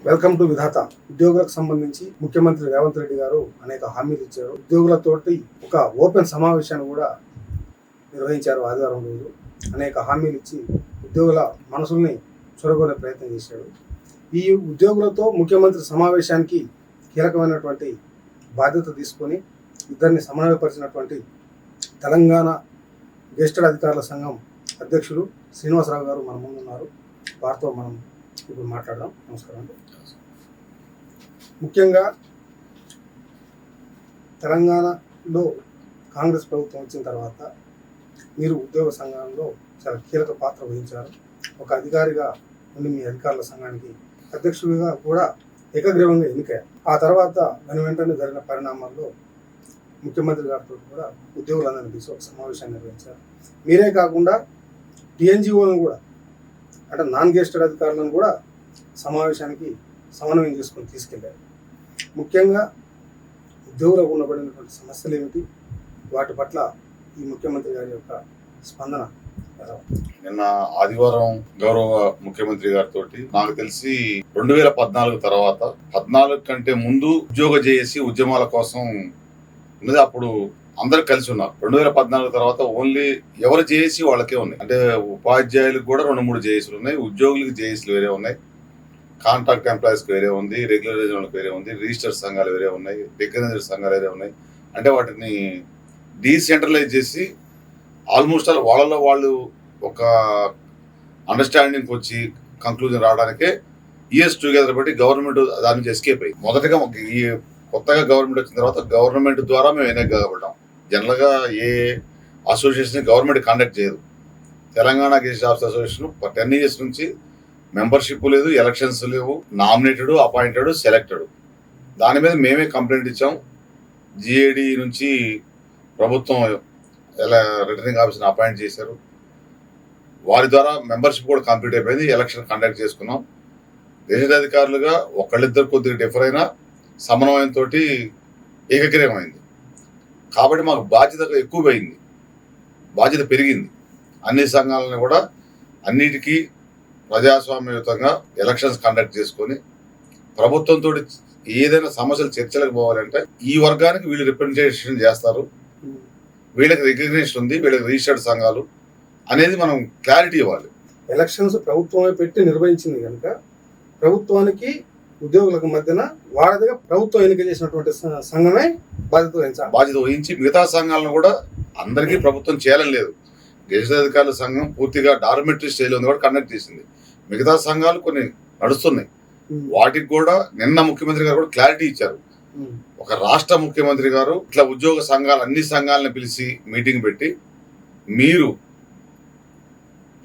Welcome to విధాత. ఉద్యోగులకు సంబంధించి ముఖ్యమంత్రి రేవంత్ రెడ్డి గారు అనేక హామీలు ఇచ్చారు. ఉద్యోగులతోటి ఒక ఓపెన్ సమావేశాన్ని కూడా నిర్వహించారు ఆదివారం రోజు. అనేక హామీలు ఇచ్చి ఉద్యోగుల మనసుల్ని చొరగొనే ప్రయత్నం చేశాడు. ఈ ఉద్యోగులతో ముఖ్యమంత్రి సమావేశానికి కీలకమైనటువంటి బాధ్యత తీసుకొని ఇద్దరిని సమన్వయపరిచినటువంటి తెలంగాణ గెస్టెడ్ అధికారుల సంఘం అధ్యక్షులు శ్రీనివాసరావు గారు మన ముందున్నారు. వారితో మనం ఇప్పుడు మాట్లాడదాం. నమస్కారం అండి. ముఖ్యంగా తెలంగాణలో కాంగ్రెస్ ప్రభుత్వం వచ్చిన తర్వాత మీరు ఉద్యోగ సంఘంలో చాలా కీలక పాత్ర వహించారు. ఒక అధికారిగా ఉండి మీ అధికారుల సంఘానికి అధ్యక్షుడిగా కూడా ఏకగ్రీవంగా ఎన్నికయ్యారు. ఆ తర్వాత వెంటనే జరిగిన పరిణామాల్లో ముఖ్యమంత్రి గారితో కూడా ఉద్యోగులందరినీ తీసి ఒక సమావేశాన్ని నిర్వహించారు. మీరే కాకుండా టీఎన్జిఓలను కూడా, అంటే నాన్ గెస్టెడ్ అధికారులను కూడా సమావేశానికి సమన్వయం చేసుకొని తీసుకెళ్లారు. ముఖ్యంగా ఉద్యోగులకు ఉండబడినటువంటి సమస్యలు ఏమిటి, వాటి పట్ల ఈ ముఖ్యమంత్రి గారి యొక్క స్పందన ఎలా? నిన్న ఆదివారం గౌరవ ముఖ్యమంత్రి గారితో నాకు తెలిసి 2014 తర్వాత 14 కంటే ముందు ఉద్యోగ జేఏసీ ఉద్యమాల కోసం ఉన్నది. అప్పుడు అందరు కలిసి ఉన్నారు. 2014 తర్వాత ఓన్లీ ఎవరు జేఏసీ వాళ్ళకే ఉన్నాయి. అంటే ఉపాధ్యాయులకు కూడా 2-3 జేఏసీలు ఉన్నాయి, ఉద్యోగులకు జేఏసీలు వేరే ఉన్నాయి, కాంట్రాక్ట్ ఎంప్లాయీస్కి వేరే ఉంది, రెగ్యులరైజేషన్లకు వేరే ఉంది, రిజిస్టర్డ్ సంఘాలు వేరే ఉన్నాయి, రికగ్నైజ్డ్ సంఘాలు వేరే ఉన్నాయి. అంటే వాటిని డీసెంట్రలైజ్ చేసి ఆల్మోస్ట్ ఆల్ వాళ్ళలో వాళ్ళు ఒక అండర్స్టాండింగ్కి వచ్చి కంక్లూజన్ రావడానికే ఇయర్స్ టుగెదర్ బట్టి గవర్నమెంట్ దాని నుంచి ఎస్కేప్ అయ్యి మొదటగా ఈ కొత్తగా గవర్నమెంట్ వచ్చిన తర్వాత గవర్నమెంట్ ద్వారా మేము ఎన్నికబడ్డాం. జనరల్గా ఏ అసోసియేషన్ గవర్నమెంట్ కండక్ట్ చేయదు. Telangana gazetted officers association 10 years నుంచి మెంబర్షిప్ లేదు, ఎలక్షన్స్ లేవు, నామినేటెడ్, అపాయింటెడ్, సెలెక్టెడ్. దాని మీద మేమే కంప్లైంట్ ఇచ్చాం. జిఏడి నుంచి ప్రభుత్వం రిటర్నింగ్ ఆఫీసర్ని అపాయింట్ చేశారు. వారి ద్వారా మెంబర్షిప్ కూడా కంప్లీట్ అయిపోయింది. ఎలక్షన్ కండక్ట్ చేసుకున్నాం. గెజిటెడ్ అధికారులుగా ఒకళ్ళిద్దరు కొద్దిగా డిఫర్ అయినా సమన్వయంతో ఏకగ్రీవమైంది. కాబట్టి మాకు బాధ్యత ఎక్కువ పోయింది, బాధ్యత పెరిగింది. అన్ని సంఘాలను కూడా అన్నిటికీ ప్రజాస్వామ్యయుతంగా ఎలక్షన్స్ కండక్ట్ చేసుకొని ప్రభుత్వంతో ఏదైనా సమస్యలు చర్చలకు పోవాలంటే ఈ వర్గానికి వీళ్ళు రిప్రజెంటేషన్ చేస్తారు, వీళ్ళకి రికగ్నిషన్ ఉంది, వీళ్ళకి రిజిస్టర్డ్ సంఘాలు అనేది మనం క్లారిటీ ఇవ్వాలి. ఎలక్షన్స్ ప్రభుత్వమే పెట్టి నిర్వహించింది కనుక ప్రభుత్వానికి ఉద్యోగులకు మధ్యన వారధిగా ప్రభుత్వం ఎన్నిక చేసినటువంటి సంఘమే బాధ్యత వహించి మిగతా సంఘాలను కూడా అందరికీ ప్రభుత్వం చేయాలని లేదు. గెజిటెడ్ అధికారుల సంఘం పూర్తిగా డార్మెటరీ స్టేజ్లో ఉంది కూడా కండక్ట్ చేసింది. మిగతా సంఘాలు కొన్ని నడుస్తున్నాయి. వాటికి కూడా నిన్న ముఖ్యమంత్రి గారు కూడా క్లారిటీ ఇచ్చారు. ఒక రాష్ట్ర ముఖ్యమంత్రి గారు ఇట్లా ఉద్యోగ సంఘాలు అన్ని సంఘాలను పిలిచి మీటింగ్ పెట్టి మీరు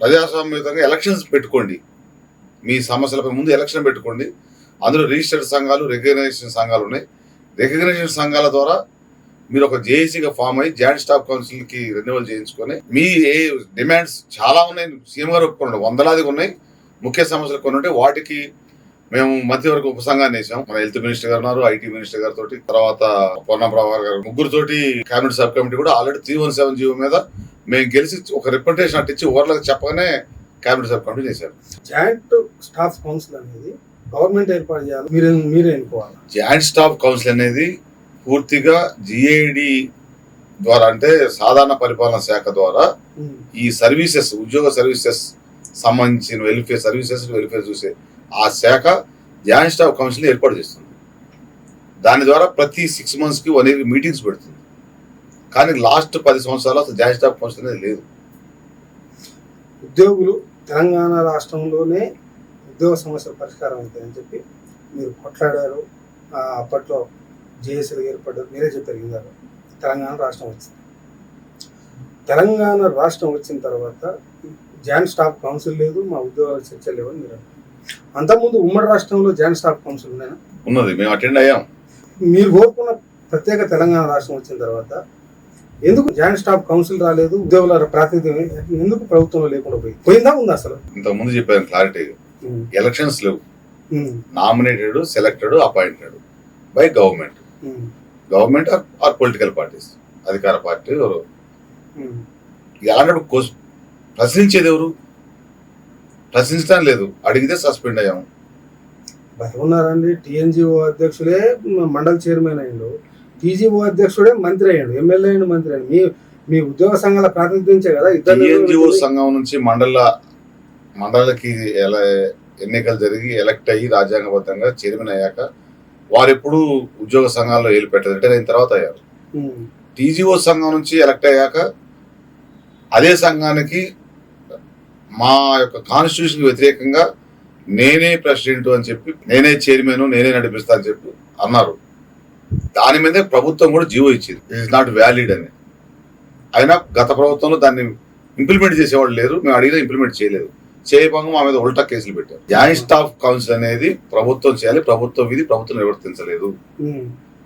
ప్రజాస్వామ్యయుతంగా ఎలక్షన్స్ పెట్టుకోండి, మీ సమస్యలపై ముందు ఎలక్షన్ పెట్టుకోండి. అందులో రిజిస్టర్డ్ సంఘాలు, రికగ్నైజేషన్ సంఘాలు ఉన్నాయి. రికగ్నైజేషన్ సంఘాల ద్వారా మీరు ఒక జేఏసీగా ఫామ్ అయ్యి జాయింట్ స్టాఫ్ కౌన్సిల్కి రెన్యువల్ చేయించుకొని మీ డిమాండ్స్ చాలా ఉన్నాయి. సీఎం గారు ఒప్పుకున్నాడు, వందలాదిగా ఉన్నాయి. ముఖ్య సమస్యలు కొన్ని ఉంటే వాటికి మేము మధ్యవర్గ ఉపసంఘాన్ని వేసాం. మన హెల్త్ మినిస్టర్ గారు ఉన్నారు, ఐటీ మినిస్టర్ గారితో, తర్వాత పొన్నం ప్రభాకర్ గారు, ముగ్గురుతోటి కేబినెట్ సబ్ కమిటీ కూడా ఆల్రెడీ 317 జీవో మీద మేము గెలిచి ఒక రిప్రజెంటేషన్ అట్టు ఇచ్చి ఓవర్లకు చెప్పగానే కేబినెట్ సబ్ కమిటీ చేశారు. జాయింట్ స్టాఫ్ కౌన్సిల్ అనేది గవర్నమెంట్ ఏర్పాటు చేయాలి, మీరే ఎన్నుకోవాలి. జాయింట్ స్టాఫ్ కౌన్సిల్ అనేది పూర్తిగా జిఏడి ద్వారా, అంటే సాధారణ పరిపాలన శాఖ ద్వారా ఈ సర్వీసెస్, ఉద్యోగ సర్వీసెస్ సంబంధించిన వెల్ఫేర్ సర్వీసెస్, వెల్ఫేర్ చూసే ఆ శాఖ జాయింట్ స్టాఫ్ కౌన్సిల్ ఏర్పాటు చేస్తుంది. దాని ద్వారా ప్రతి 6 monthsకి 1 year మీటింగ్స్ పెడుతుంది. కానీ లాస్ట్ 10 సంవత్సరాలు అసలు జాయింట్ స్టాఫ్ కౌన్సిల్ అనేది లేదు. ఉద్యోగులు తెలంగాణ రాష్ట్రంలోనే ఉద్యోగ సమస్యల పరిష్కారం అవుతాయని చెప్పి మీరు కొట్లాడారు. అప్పట్లో జేఏసీలు ఏర్పడ్డారు, మీరే చెప్పారు. తెలంగాణ రాష్ట్రం వచ్చింది. తెలంగాణ రాష్ట్రం వచ్చిన తర్వాత జాయింట్ స్టాఫ్ కౌన్సిల్ లేదు, మా ఉద్యోగాల చర్చలు లేవని మీరు అంటారు. అంతకుముందు ఉమ్మడి రాష్ట్రంలో జాయింట్ స్టాఫ్ కౌన్సిల్ ఉన్నాయా? ఉన్నది, మేము అటెండ్ అయ్యాం. మీరు కోరుకున్న ప్రత్యేక తెలంగాణ రాష్ట్రం వచ్చిన తర్వాత ఎందుకు జాయింట్ స్టాఫ్ కౌన్సిల్ రాలేదు? ఉద్యోగుల ప్రాతినిధ్యం ఎందుకు ప్రభుత్వంలో లేకుండా పోయిందా ఉందా? అసలు ఇంతకుముందు చెప్పాను క్లారిటీగా, ఎలక్షన్స్ లేవు, nominated, selected, appointed by government or political parties, అధికార పార్టీ ఎవరు. ఎలాంటి ప్రశ్నించేది ఎవరు? ప్రశ్నించడం లేదు, అడిగితే సస్పెండ్ అయ్యాము. భయం ఉన్నారండి. టీఎన్జిఓ అధ్యక్షులే మండల చైర్మన్ అయ్యిండు, టీజీఓ అధ్యక్షుడే మంత్రి అయ్యాడు, ఎమ్మెల్యే అయ్యిండు, మంత్రి అయ్యాడు. మీ ఉద్యోగ సంఘాల ప్రాతినిధ్యంచే కదా టీఎన్జిఓ సంఘం నుంచి మండలకి ఎలా ఎన్నికలు జరిగి ఎలక్ట్ అయ్యి రాజ్యాంగబద్ధంగా చైర్మన్ అయ్యాక వారు ఎప్పుడు ఉద్యోగ సంఘాల్లో ఏలు పెట్టారు, రిటైర్ అయిన తర్వాత అయ్యారు. టీజీఓ సంఘం నుంచి ఎలక్ట్ అయ్యాక అదే సంఘానికి మా యొక్క కాన్స్టిట్యూషన్ వ్యతిరేకంగా నేనే ప్రెసిడెంట్ అని చెప్పి, నేనే చైర్మన్, నేనే నడిపిస్తా అని చెప్పి అన్నారు. దాని మీదే ప్రభుత్వం కూడా జీవో ఇచ్చింది, ఇట్ ఇస్ నాట్ వ్యాలిడ్ అని. అయినా గత ప్రభుత్వంలో దాన్ని ఇంప్లిమెంట్ చేసేవాళ్ళు లేరు, మేము అడిగినా ఇంప్లిమెంట్ చేయలేదు. చేయకుండా మా మీద ఉల్టా కేసులు పెట్టారు. జాయింట్ స్టాఫ్ కౌన్సిల్ అనేది ప్రభుత్వం చేయాలి, ప్రభుత్వం ఇది ప్రభుత్వం నిర్వర్తించలేదు.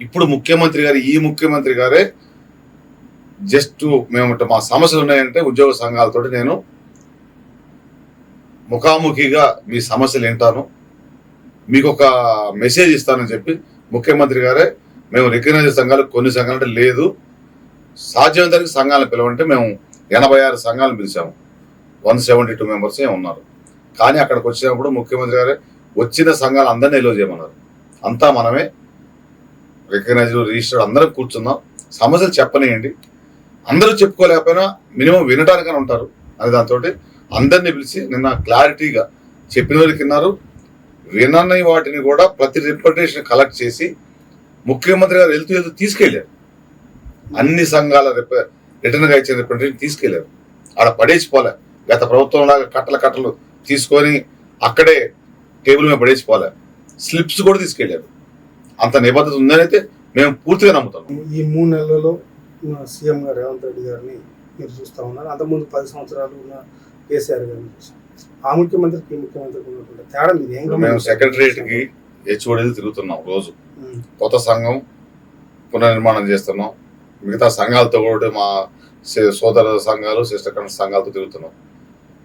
ఇప్పుడు ఈ ముఖ్యమంత్రి గారే జస్ట్ మేము మా సమస్యలు ఉన్నాయంటే ఉద్యోగ సంఘాలతో నేను ముఖాముఖిగా మీ సమస్యలు వింటాను, మీకు ఒక మెసేజ్ ఇస్తానని చెప్పి ముఖ్యమంత్రి గారే మేము రికగ్నైజ్ సంఘాలు కొన్ని సంఘాలు అంటే లేదు, సాధ్యమైనంత సంఘాలను పిలవంటే మేము 86 సంఘాలను పిలిచాము, 172 మెంబర్సే ఉన్నారు. కానీ అక్కడికి వచ్చినప్పుడు ముఖ్యమంత్రి గారే వచ్చిన సంఘాలు అందరినీ ఎలో చేయమన్నారు. అంతా మనమే రికగ్నైజ్ రిజిస్టర్డ్ అందరం కూర్చున్నాం, సమస్యలు చెప్పనియండి, అందరూ చెప్పుకోలేకపోయినా మినిమం వినటానికైనా ఉంటారు అని దాంతో అందరినీ పిలిచి నిన్న క్లారిటీగా చెప్పిన వారికి విన్నారు. వినని వాటిని కూడా ప్రతి రిప్రజెంటేషన్ కలెక్ట్ చేసి ముఖ్యమంత్రి గారు వెళ్తూ తీసుకెళ్లారు. అన్ని సంఘాల రిటర్న్గా ఇచ్చిన రిప్రజెంటేషన్ తీసుకెళ్లారు. ఆడ పడేసిపోలే, గత ప్రభుత్వం లాగా కట్టలు తీసుకొని అక్కడే టేబుల్ మీద పడేసిపోలే, స్లిప్స్ కూడా తీసుకెళ్లారు. అంత నిబద్ధత ఉందని అయితే మేము పూర్తిగా నమ్ముతాం. ఈ 3 నెలలలో సీఎం గారు రేవంత్ రెడ్డి గారిని మీరు చూస్తూ ఉన్నారు. అంతకుముందు 10 సంవత్సరాలు ఉన్న కేసీఆర్ గారిని చూసాం. ఆ ముఖ్యమంత్రికి ఈ ముఖ్యమంత్రికి ఉన్నటువంటి తేడా మీరు ఏం గమనించారు? మేము సెక్రటరియట్కి హెచ్ఓడీలు తిరుగుతున్నాం రోజు, కొత్త సంఘం పునర్నిర్మాణం చేస్తున్నాం, మిగతా సంఘాలతో కూడా మా సోదర సంఘాలు సిస్టర్ సంఘాలతో తిరుగుతున్నాం.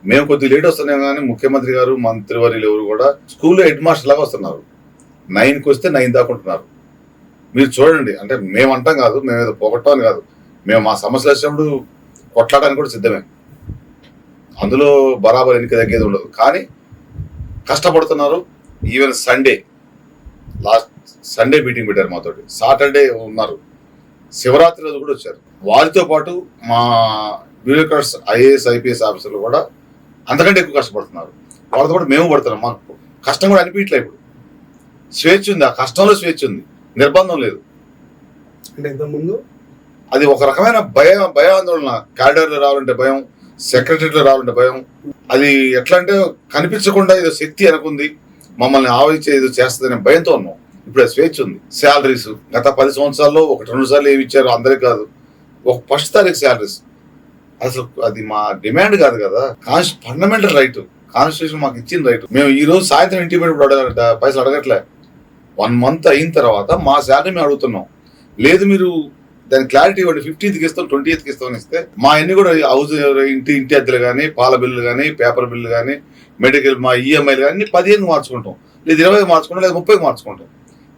మేము కొద్ది లేట్ వస్తున్నాం కానీ ముఖ్యమంత్రి గారు మంత్రివర్యులు ఎవరు కూడా స్కూల్లో హెడ్ మాస్టర్ లాగా వస్తున్నారు. 9కి వస్తే 9 దాకా ఉంటున్నారు. మీరు చూడండి, అంటే మేము అంటాం కాదు, మేము ఏదో పోగొట్టామని కాదు, మేము మా సమస్యలు వచ్చినప్పుడు కొట్లాడడానికి కూడా సిద్ధమే, అందులో బరాబర్ ఎన్నిక తగ్గేది ఉండదు. కానీ కష్టపడుతున్నారు. ఈవెన్ లాస్ట్ సండే మీటింగ్ పెట్టారు మాతోటి, సాటర్డే ఉన్నారు, శివరాత్రి రోజు కూడా వచ్చారు. వారితో పాటు మా బ్యూరోక్రాట్స్ ఐఏఎస్ ఐపీఎస్ ఆఫీసర్లు కూడా అంతకంటే ఎక్కువ కష్టపడుతున్నారు. వాళ్ళతో పాటు మేము పడుతున్నాం. మాకు కష్టం కూడా అనిపించలే. ఇప్పుడు స్వేచ్ఛ ఉంది, ఆ కష్టంలో స్వేచ్ఛ ఉంది, నిర్బంధం లేదు. అంటే ఇంతకుముందు అది ఒక రకమైన భయాందోళన. క్యాడర్లో రావాలంటే భయం, సెక్రటరీలో రావాలంటే భయం. అది ఎట్లా అంటే కనిపించకుండా ఏదో శక్తి అనుకుంది మమ్మల్ని ఆవరించే ఏదో చేస్తుందనే భయంతో ఉన్నాం. ఇప్పుడు స్వేచ్ఛ ఉంది. శాలరీస్ గత 10 సంవత్సరాల్లో 1-2 సార్లు ఏమి ఇచ్చారు అందరికి కాదు, ఒక 1st తారీఖు శాలరీస్. అసలు అది మా డిమాండ్ కాదు కదా, ఫండమెంటల్ రైట్, కాన్స్టిట్యూషన్ మాకు ఇచ్చిన రైట్. మేము ఈ రోజు సాయంత్రం ఇంటికి పైసలు అడగట్లే, 1 మంత్ అయిన తర్వాత మా శాలరీ మేము అడుగుతున్నాం. లేదు మీరు దాని క్లారిటీ ఇవ్వండి, 15th ఇస్తాం, 20th ఇస్తామని ఇస్తే మా అన్ని కూడా హౌస్ ఇంటి అద్దెలు కానీ, పాల బిల్లు కానీ, పేపర్ బిల్లు కానీ, మెడికల్ మా ఈఎంఐలు కానీ 15 మార్చుకుంటాం, లేదు 20 మార్చుకుంటాం, లేదు 30 మార్చుకుంటాం.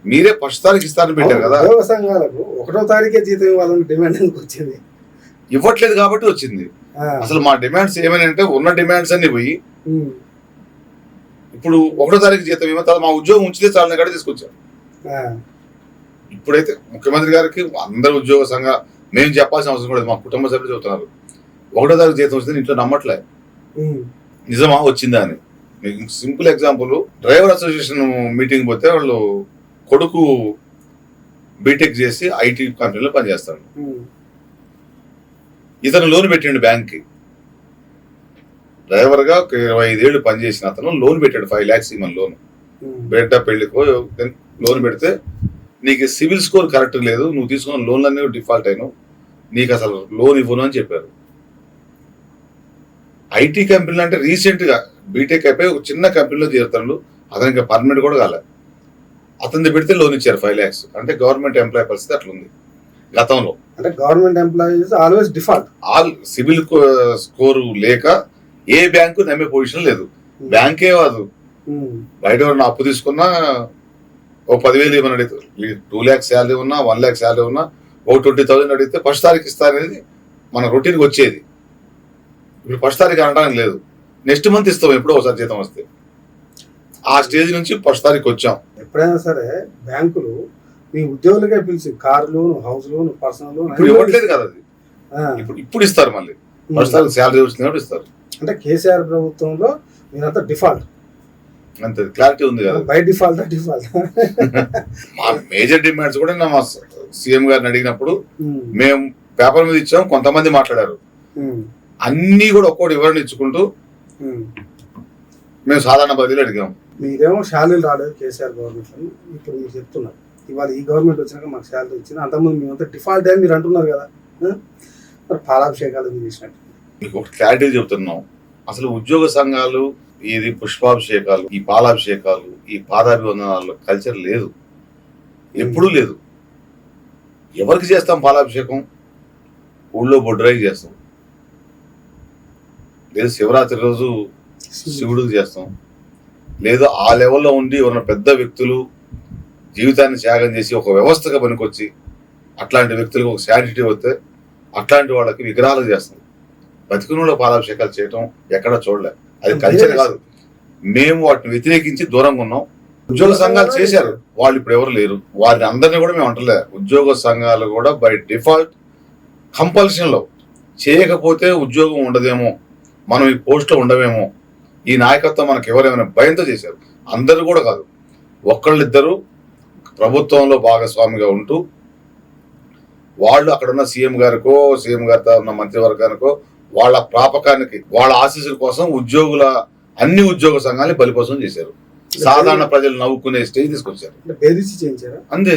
మీరే 1st తారీఖు ఇస్తారని పెట్టారు కదా. సంఘాలకు 1వ తారీఖే జీతం ఇవ్వాలని డిమాండ్ ఎందుకు వచ్చింది? ఇవ్వట్లేదు కాబట్టి వచ్చింది. అసలు మా డిమాండ్స్ ఏమైనా ఉన్న డిమాండ్స్ అన్ని పోయి ఇప్పుడు 1వ తారీఖు జీతం ఇవ్వ మా ఉద్యోగం ఉంచితే చాలని కూడా తీసుకొచ్చారు. ఇప్పుడైతే ముఖ్యమంత్రి గారికి అందరు ఉద్యోగ సంఘ మేము చెప్పాల్సిన అవసరం కూడా, మా కుటుంబ సభ్యులు చెబుతున్నారు 1వ తారీఖు జీతం వస్తుంది, ఇంట్లో నమ్మట్లే నిజమా వచ్చిందా అని. మీకు simple example, driver association meeting పోతే వాళ్ళు కొడుకు బీటెక్ చేసి ఐటీ కంపెనీలో పనిచేస్తాడు. ఇతను లోన్ పెట్టిండు బ్యాంక్కి, డ్రైవర్గా ఒక 25 ఏళ్ళు పనిచేసిన అతను లోన్ పెట్టాడు, 5 lakhs ఇవ్వని లోన్. బిడ్డ పెళ్లికో లోన్ పెడితే నీకు సివిల్ స్కోర్ కరెక్ట్ లేదు, నువ్వు తీసుకున్న లోన్లన్నీ డిఫాల్ట్ అయినావు, నీకు అసలు లోన్ ఇవ్వను అని చెప్పారు. ఐటీ కంపెనీలు అంటే రీసెంట్గా బీటెక్ అయిపోయి ఒక చిన్న కంపెనీలో చేరుతాడు, అతనికి పర్మనెంట్ కూడా కాలేదు, అతన్ని పెడితే లోన్ ఇచ్చారు 5 lakhs. అంటే గవర్నమెంట్ ఎంప్లాయీ పరిస్థితి అట్లుంది గతంలో. అంటే government employees always default, civil score లేక ఏ బ్యాంకు నమ్మే పొజిషన్ లేదు. బ్యాంకే కాదు, బయట ఎవరన్నా అప్పు తీసుకున్నా ఒక 10,000 ఇవ్వని అడిగితే, 2 lakhs శాలరీ ఉన్నా, 1 lakh శాలరీ ఉన్నా, ఒక 20,000 అడిగితే 1st తారీఖు ఇస్తారనేది మన రొటీన్కి వచ్చేది. ఇప్పుడు 1st తారీఖు అనడానికి లేదు, నెక్స్ట్ మంత్ ఇస్తాం, ఎప్పుడో ఒకసారి జీతం వస్తే. ఆ స్టేజ్ నుంచి ఫస్ట్ తారీఖు వచ్చాం. ఎప్పుడైనా సరే బ్యాంకులు మీ ఉద్యోగులకే పిలిచి car loan, house loan, personal loan ఇప్పుడు ఇవ్వట్లేదు కదా అది. ఇప్పుడు ఇస్తారు, మళ్ళీ ఫస్ట్ తారీఖు శాలరీ వచ్చినప్పుడు ఇస్తారు. అంటే కేసీఆర్ ప్రభుత్వంలో మీరంతా డిఫాల్ట్, అంతే క్లారిటీ ఉంది కదా. బై డిఫాల్ట్ మా మేజర్ డిమాండ్స్ కూడా మా సీఎం గారిని అడిగినప్పుడు మేము పేపర్ మీద ఇచ్చాం, కొంతమంది మాట్లాడారు. అన్ని కూడా ఒక్కోటి వివరణ ఇచ్చుకుంటూ మేము సాధారణ బదిలీ అడిగాం. మీరేమో శాలరీలు రాలేదు కేసీఆర్ గవర్నమెంట్ అని ఇప్పుడు మీరు చెప్తున్నారు. ఇవాళ ఈ గవర్నమెంట్ వచ్చినాక మాకు శాలరీ ఇచ్చింది, అంతకుముందు మేమంతా డిఫాల్ట్ అని మీరు అంటున్నారు కదా. మరి పాలాభిషేకాలు మీరు చేసినట్టు మీకు ఒక క్లారిటీ చెబుతున్నాం. అసలు ఉద్యోగ సంఘాలు ఇది పుష్పాభిషేకాలు, ఈ పాలాభిషేకాలు, ఈ పాదాభివందనాలు కల్చర్ లేదు, ఎప్పుడూ లేదు. ఎవరికి చేస్తాం పాలాభిషేకం? ఊళ్ళో బొడ్రాయికి చేస్తాం, లేదు శివరాత్రి రోజు శివుడికి చేస్తాం, లేదు ఆ లెవెల్లో ఉండి ఉన్న పెద్ద వ్యక్తులు జీవితాన్ని త్యాగం చేసి ఒక వ్యవస్థగా పనికొచ్చి అట్లాంటి వ్యక్తులకు ఒక శానిటీ వస్తే అట్లాంటి వాళ్ళకి విగ్రహాలు చేస్తాం. బతికునులో పాలాభిషేకాలు చేయటం ఎక్కడ చూడలే, అది కల్చర్ కాదు. మేము వాటిని వ్యతిరేకించి దూరంగా ఉన్నాం. ఉద్యోగ సంఘాలు చేశారు, వాళ్ళు ఇప్పుడు ఎవరు లేరు. వారిని అందరినీ కూడా మేము అంటలే. ఉద్యోగ సంఘాలు కూడా బై డిఫాల్ట్ కంపల్షన్లో చేయకపోతే ఉద్యోగం ఉండదేమో, మనం ఈ పోస్ట్లో ఉండవేమో, ఈ నాయకత్వం మనకు ఎవరేమైనా భయంతో చేశారు. అందరూ కూడా కాదు, ఒక్కళ్ళిద్దరూ ప్రభుత్వంలో భాగస్వామిగా ఉంటూ వాళ్ళు అక్కడున్న సీఎం గారికో, సీఎం గారితో ఉన్న మంత్రివర్గానికో వాళ్ళ ప్రాపకానికి, వాళ్ళ ఆశీస్సుల కోసం అన్ని ఉద్యోగ సంఘాలని బలిపోసం చేశారు. సాధారణ ప్రజలు నవ్వుకునే స్టేజ్ తీసుకొచ్చారు. అంతే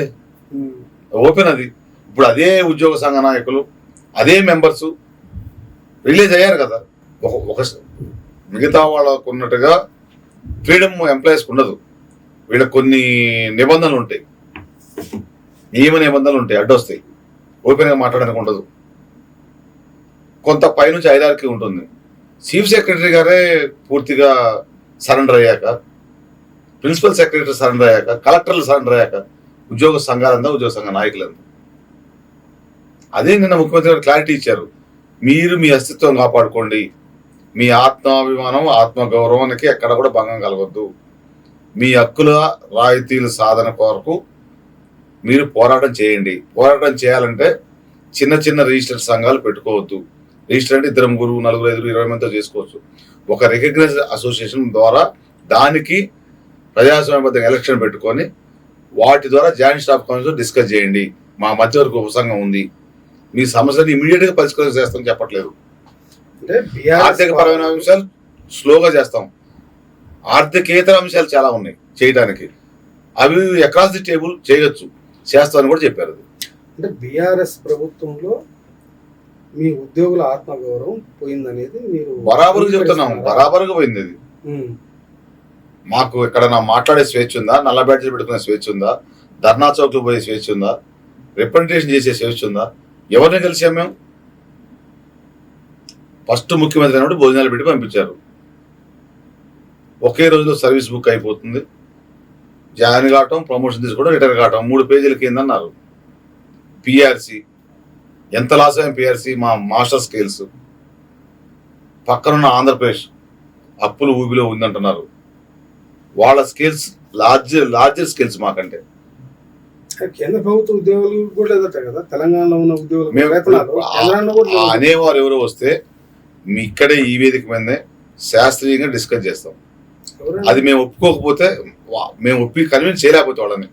ఓపెన్ అది. ఇప్పుడు అదే ఉద్యోగ సంఘ నాయకులు, అదే మెంబర్స్ రిలీజ్ అయ్యారు కదా. ఒక మిగతా వాళ్ళకు ఉన్నట్టుగా ఫ్రీడమ్ ఎంప్లాయీస్కి ఉండదు. వీళ్ళకి కొన్ని నిబంధనలు ఉంటాయి, నియమ నిబంధనలు ఉంటాయి, అడ్డొస్తాయి. ఓపెన్గా మాట్లాడడానికి ఉండదు. కొంత పైనుంచి ఐదారికి ఉంటుంది. చీఫ్ సెక్రటరీ గారే పూర్తిగా సరెండర్ అయ్యాక, ప్రిన్సిపల్ సెక్రటరీ సరెండర్ అయ్యాక, కలెక్టర్లు సరెండర్ అయ్యాక ఉద్యోగ సంఘాలంతా, ఉద్యోగ సంఘ నాయకులంతా. అదే నిన్న ముఖ్యమంత్రి గారు క్లారిటీ ఇచ్చారు. మీరు మీ అస్తిత్వం కాపాడుకోండి, మీ ఆత్మాభిమానం, ఆత్మగౌరవానికి ఎక్కడ కూడా భంగం కలగొద్దు, మీ హక్కుల రాయితీల సాధన కొరకు మీరు పోరాటం చేయండి. పోరాటం చేయాలంటే చిన్న చిన్న రిజిస్టర్డ్ సంఘాలు పెట్టుకోవద్దు. రిజిస్టర్ అంటే 2, 3, 4, 5, 20 మందితో చేసుకోవచ్చు. ఒక రికగ్నైజ్డ్ అసోసియేషన్ ద్వారా దానికి ప్రజాస్వామ్యబద్ధంగా ఎలక్షన్ పెట్టుకొని వాటి ద్వారా జాయింట్ స్టాఫ్ కౌన్సిల్ డిస్కస్ చేయండి. మా మధ్యవర్గ ఉపసంఘం ఉంది, మీ సమస్యలు ఇమీడియట్ గా పరిష్కారం చేస్తాం చెప్పట్లేదు. ఆర్థిక పరమైన అంశాలు స్లోగా చేస్తాం, ఆర్థికేతర అంశాలు చాలా ఉన్నాయి చేయడానికి. అవి అక్రాస్ ది టేబుల్ చేయొచ్చు, చేస్తామని కూడా చెప్పారు. అంటే బీఆర్ఎస్ ప్రభుత్వంలో మీ ఉద్యోగుల ఆత్మగౌరవం పోయిందనేది మీరు బరాబరుగా చెప్తున్నాం. బరాబరుగా పోయింది అది. మాకు ఇక్కడ మాట్లాడే స్వేచ్ఛ ఉందా? నల్ల బ్యాడ్జీలు పెట్టుకునే స్వేచ్ఛ ఉందా? ధర్నా చౌక్లు పోయే స్వేచ్ఛ ఉందా? రిప్రజెంటేషన్ చేసే స్వేచ్ఛ ఉందా? ఎవరిని కలిసాం మేము? ఫస్ట్ ముఖ్యమంత్రి అయినప్పుడు భోజనాలు పెట్టి పంపించారు. ఒకే రోజులో సర్వీస్ బుక్ అయిపోతుంది, జాయిన్ కావటం, ప్రమోషన్ తీసుకోవడం, రిటైర్ కావటం, 3 పేజీలకి ఏందన్నారు. పిఆర్సి ఎంత లాస్ అయ్యాం. పిఆర్సి మా మాస్టర్ స్కేల్స్ పక్కనున్న ఆంధ్రప్రదేశ్ అప్పులు ఊబిలో ఉందంటున్నారు. వాళ్ళ స్కేల్స్ లార్జర్ స్కేల్స్ మాకంటే. కేంద్ర ప్రభుత్వ ఉద్యోగులు కూడా లేదట కదా, తెలంగాణలో ఉన్న ఉద్యోగులు అనేవారు ఎవరు వస్తే మీ ఇక్కడే ఈ వేదిక మీదనే శాస్త్రీయంగా డిస్కస్ చేస్తాం. అది మేము ఒప్పుకోకపోతే, మేము కన్విన్స్ చేయలేకపోతే వాళ్ళని,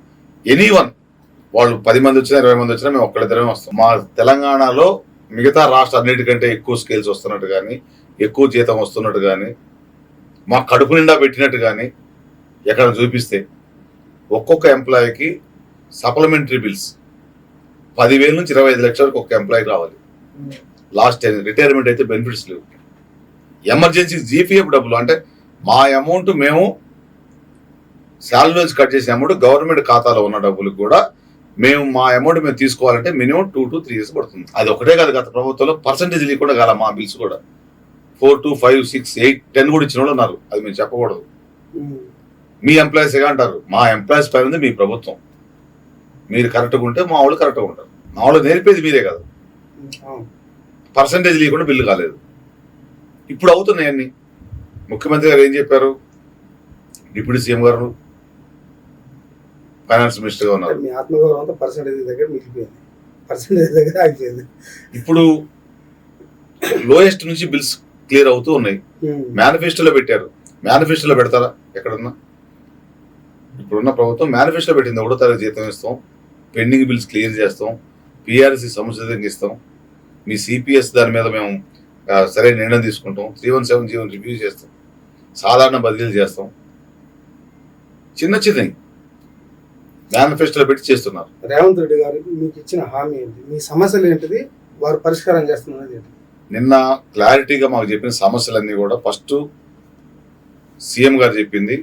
ఎనీవన్, వాళ్ళు 10 మంది వచ్చినా 20 మంది వచ్చినా మేము ఒక్కళ్ళిద్దరమే వస్తాం. మా తెలంగాణలో మిగతా రాష్ట్ర అన్నిటికంటే ఎక్కువ స్కేల్స్ వస్తున్నట్టు కానీ, ఎక్కువ జీతం వస్తున్నట్టు కానీ, మా కడుపు నిండా పెట్టినట్టు కానీ ఎక్కడ చూపిస్తే ఒక్కొక్క ఎంప్లాయీకి సప్లిమెంటరీ బిల్స్ 10,000 నుంచి 25 లక్షల వరకు ఒక ఎంప్లాయీకి రావాలి. లాస్ట్ 10 రిటైర్మెంట్ అయితే బెనిఫిట్స్ లేవు. ఎమర్జెన్సీ జీపీఎఫ్ డబ్బులు అంటే మా అమౌంట్, మేము శాలరీ నుంచి కట్ చేసే అమౌంట్, గవర్నమెంట్ ఖాతాలో ఉన్న డబ్బులకు కూడా మా అమౌంట్ మేము తీసుకోవాలంటే మినిమం 2 to 3 years పడుతుంది. అది ఒకటే కాదు, గత ప్రభుత్వంలో పర్సంటేజ్ లేకుండా కాల మా బిల్స్ కూడా 4, 2, 5, 6, 8, 10 కూడా ఇచ్చిన వాళ్ళు ఉన్నారు. అది మేము చెప్పకూడదు. మీ ఎంప్లాయీస్ ఏగా అంటారు, మా ఎంప్లాయీస్ పైన ఉంది మీ ప్రభుత్వం, మీరు కరెక్ట్గా ఉంటే మా వాళ్ళు కరెక్ట్గా ఉంటారు. మా వాళ్ళు నేర్పేది మీరే కాదు. పర్సంటేజ్ లేకుండా బిల్లు కాలేదు. ఇప్పుడు అవుతున్నాయి అన్ని. ముఖ్యమంత్రి గారు ఏం చెప్పారు? డిప్యూటీ సీఎం గారు ఫైనాన్స్ మినిస్టర్గా ఉన్నారు. మీ ఆత్మగౌరవం అంతా పర్సెంటేజ్ దగ్గర మిగిలిపోయింది, పర్సెంటేజ్ దగ్గర ఆగిపోయింది. ఇప్పుడు లోయెస్ట్ నుంచి బిల్స్ క్లియర్ అవుతూ ఉన్నాయి. మేనిఫెస్టోలో పెట్టారు, మేనిఫెస్టోలో పెడతారా ఎక్కడన్నా? ఇప్పుడున్న ప్రభుత్వం మేనిఫెస్టో పెట్టింది, 1వ తారీఖు జీతం ఇస్తాం, పెండింగ్ బిల్స్ క్లియర్ చేస్తాం, పిఆర్సీ సముచితంగా ఇస్తాం, మీ సిపిఎస్ దాని మీద మేము సరైన నిర్ణయం తీసుకుంటాం, 317 రివ్యూ చేస్తాం, సాధారణ బదిలీలు చేస్తాం. చిన్న చిన్నవి మేనిఫెస్టోలో పెట్టి చేస్తున్నారు. రేవంత్ రెడ్డి గారికి మీకు ఇచ్చిన హామీ ఏంటి, మీ సమస్యలు ఏంటిది, వారు పరిష్కారం చేస్తున్నది ఏంటి? నిన్న క్లారిటీగా మాకు చెప్పిన సమస్యలన్నీ కూడా ఫస్ట్ సీఎం గారు చెప్పింది,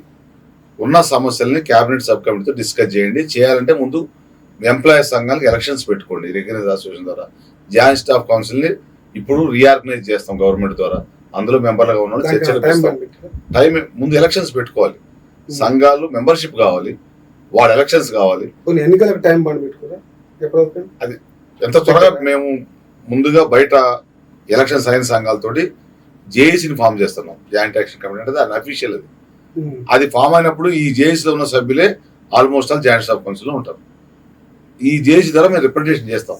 ఉన్న సమస్యల్ని క్యాబినెట్ సబ్ కమిటీతో డిస్కస్ చేయండి, చేయాలంటే ముందు ఎంప్లాయీస్ సంఘాలకు ఎలక్షన్స్ పెట్టుకోండి రికగ్నైజ్ అసోసియేషన్ ద్వారా. జాయింట్ స్టాఫ్ కౌన్సిల్ని ఇప్పుడు రీఆర్గనైజ్ చేస్తాం గవర్నమెంట్ ద్వారా, అందులో మెంబర్లుగా ఉన్న చర్చలు పెడతాం. టైం ముందు ఎలక్షన్స్ పెట్టుకోవాలి, సంఘాలు మెంబర్షిప్ కావాలి, వాడు ఎలక్షన్స్ కావాలి. కొన్ని ఎన్నికలకు టైం బాండ్ పెట్టుకోరా ఎప్పటివరకు? అది ఎంత త్వరగా మేము ముందుగా బయట ఎలక్షన్స్ అయిన సంఘాలతోటి జేఏసీని ఫామ్ చేస్తున్నాం, జాయింట్ యాక్షన్ కమిటీ అంటే దాని అఫీషియల్ అది. అది ఫామ్ అయినప్పుడు ఈ జేఏసీలో ఉన్న సభ్యులే ఆల్మోస్ట్ ఆల్ జాయింట్ స్టాఫ్ కౌన్సిల్లో ఉంటారు. ఈ జేఏసీ ద్వారా మేము రిప్రజెంటేషన్ చేస్తాం,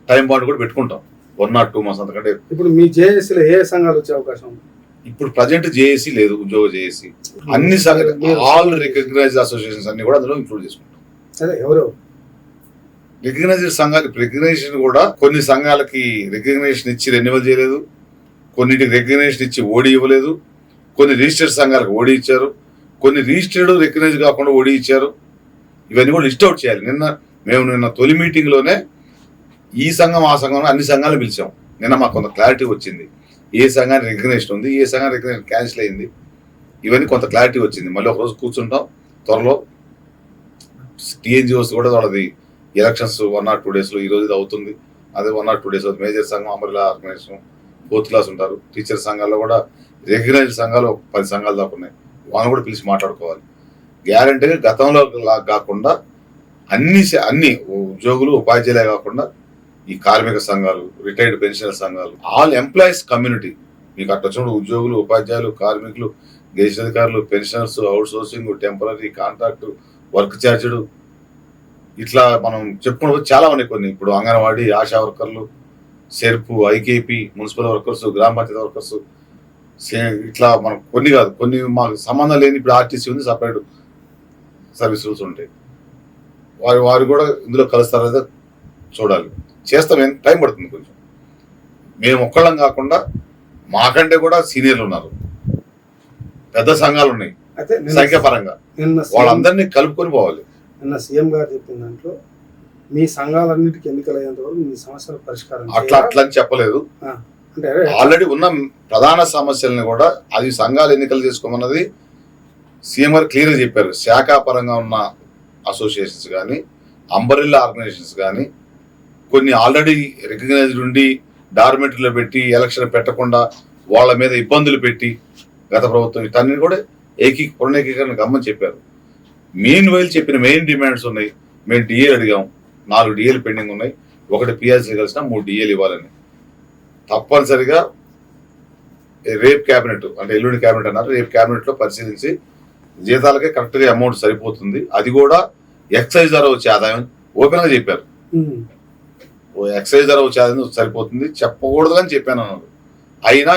టైం బాండ్ కూడా పెట్టుకుంటాం 1 or 2 months అంతకంటే. ఇప్పుడు మీ జేఏసీలో ఏ సంఘాలు వచ్చే అవకాశం ఉంది? ఇప్పుడు ప్రజెంట్ జేఏసీ లేదు, ఉద్యోగ జేఏసీ అన్ని ఆల్ రికగ్నైజ్డ్ అసోసియేషన్స్ అన్ని కూడా అందులో ఇంక్లూడ్ చేసుకుంటాం. అదే ఎవరు రికగ్నైజ్డ్ సంఘాలు రికగ్నేషన్ కూడా కొన్ని సంఘాలకి రికగ్నేషన్ ఇచ్చి రెన్యువల్ చేయలేదు, కొన్నిటికి రికగ్నేషన్ ఇచ్చి ఓడి ఇవ్వలేదు, కొన్ని రిజిస్టర్డ్ సంఘాలకు ఓడి ఇచ్చారు, కొన్ని రిజిస్టర్డ్ రికగ్నైజ్ కాకుండా ఓడి ఇచ్చారు. ఇవన్నీ కూడా లిస్ట్ అవుట్ చేయాలి. నిన్న తొలి మీటింగ్లోనే ఈ సంఘం ఆ సంఘంలో అన్ని సంఘాలను పిలిచాం. నిన్న మాకు కొంత క్లారిటీ వచ్చింది, ఏ సంఘానికి రికగ్నేషన్ ఉంది, ఏ సంఘానికి రికగ్నేషన్ క్యాన్సిల్ అయింది, ఇవన్నీ కొంత క్లారిటీ వచ్చింది. మళ్ళీ ఒకరోజు కూర్చుంటాం త్వరలో. టీఎన్జిఓస్ కూడా వాళ్ళది ఎలక్షన్స్ 1 or 2 daysలో ఈ రోజు ఇది అవుతుంది. అదే 1 or 2 days మేజర్ సంఘం అమరుల ఆర్గనైజేషన్ 4th క్లాస్ ఉంటారు. టీచర్ సంఘాల్లో కూడా రికగ్నైజ్డ్ సంఘాలు 10 సంఘాలు దాకా ఉన్నాయి, వాళ్ళని కూడా పిలిచి మాట్లాడుకోవాలి. గ్యారంటీగా గతంలో కాకుండా అన్ని ఉద్యోగులు ఉపాధ్యాయులే కాకుండా ఈ కార్మిక సంఘాలు, రిటైర్డ్ పెన్షనర్ సంఘాలు, ఆల్ ఎంప్లాయీస్ కమ్యూనిటీ, మీకు అట్లా చూడు ఉద్యోగులు, ఉపాధ్యాయులు, కార్మికులు, గెజిట్ అధికారులు, pensioners, out sourcing, temporary, contract, work charged, ఇట్లా మనం చెప్పుకుంటూ చాలా ఉన్నాయి. కొన్ని ఇప్పుడు అంగన్వాడీ, ఆశా వర్కర్లు, సెర్పు, ఐకేపీ, మున్సిపల్ వర్కర్స్, గ్రామ పంచాయతీ వర్కర్స్, ఇట్లా మనం కొన్ని కాదు, కొన్ని మాకు సంబంధం లేని ఇప్పుడు ఆర్టీసీ ఉంది, సపరేట్ సర్వీస్ రూల్స్ ఉంటాయి. వారు కూడా ఇందులో కలుస్తారో లేదో చూడాలి. చేస్తాం, ఏం టైం పడుతుంది కొంచెం. మేము ఒక్కళ్ళం కాకుండా మాకంటే కూడా సీనియర్లు ఉన్నారు, పెద్ద సంఘాలు ఉన్నాయి సంఖ్యాపరంగా, వాళ్ళందరినీ కలుపుకొని పోవాలి. నిన్న సీఎం గారు చెప్పిన దాంట్లో మీ సంఘాలన్నిటికీ ఎన్నికలు అయ్యేంత వరకు మీ సమస్యల పరిష్కారం అట్లా అని చెప్పలేదు. అంటే ఆల్రెడీ ఉన్న ప్రధాన సమస్యలను కూడా అది సంఘాలు ఎన్నికలు చేసుకోమన్నది సీఎం గారు క్లియర్గా చెప్పారు. శాఖాపరంగా ఉన్న అసోసియేషన్స్ కానీ, అంబరిల్లా ఆర్గనైజేషన్స్ కానీ, కొన్ని ఆల్రెడీ రికగ్నైజ్డ్ ఉండి డార్మెంటరీలో పెట్టి ఎలక్షన్ పెట్టకుండా వాళ్ళ మీద ఇబ్బందులు పెట్టి గత ప్రభుత్వం వీటన్ని కూడా పునరేకీకరణ గమ్మని చెప్పారు. మెయిన్ వైల్ చెప్పిన మెయిన్ డిమాండ్స్ ఉన్నాయి. మేము డిఏలు అడిగాం, 4 డిఏలు పెండింగ్ ఉన్నాయి, 1 పిఆర్సీ కలిసిన 3 డిఏలు ఇవ్వాలని. తప్పనిసరిగా రేపు క్యాబినెట్ అంటే ఎల్లుండి క్యాబినెట్ అన్నారు, రేపు క్యాబినెట్లో పరిశీలించి జీతాలకే కరెక్ట్గా అమౌంట్ సరిపోతుంది, అది కూడా ఎక్సైజ్ ద్వారా వచ్చే ఆదాయం ఓపెన్గా చెప్పారు. ఎక్సైజ్ ద్వారా వచ్చే ఆదాయం సరిపోతుంది, చెప్పకూడదు అని చెప్పాను అన్నారు. అయినా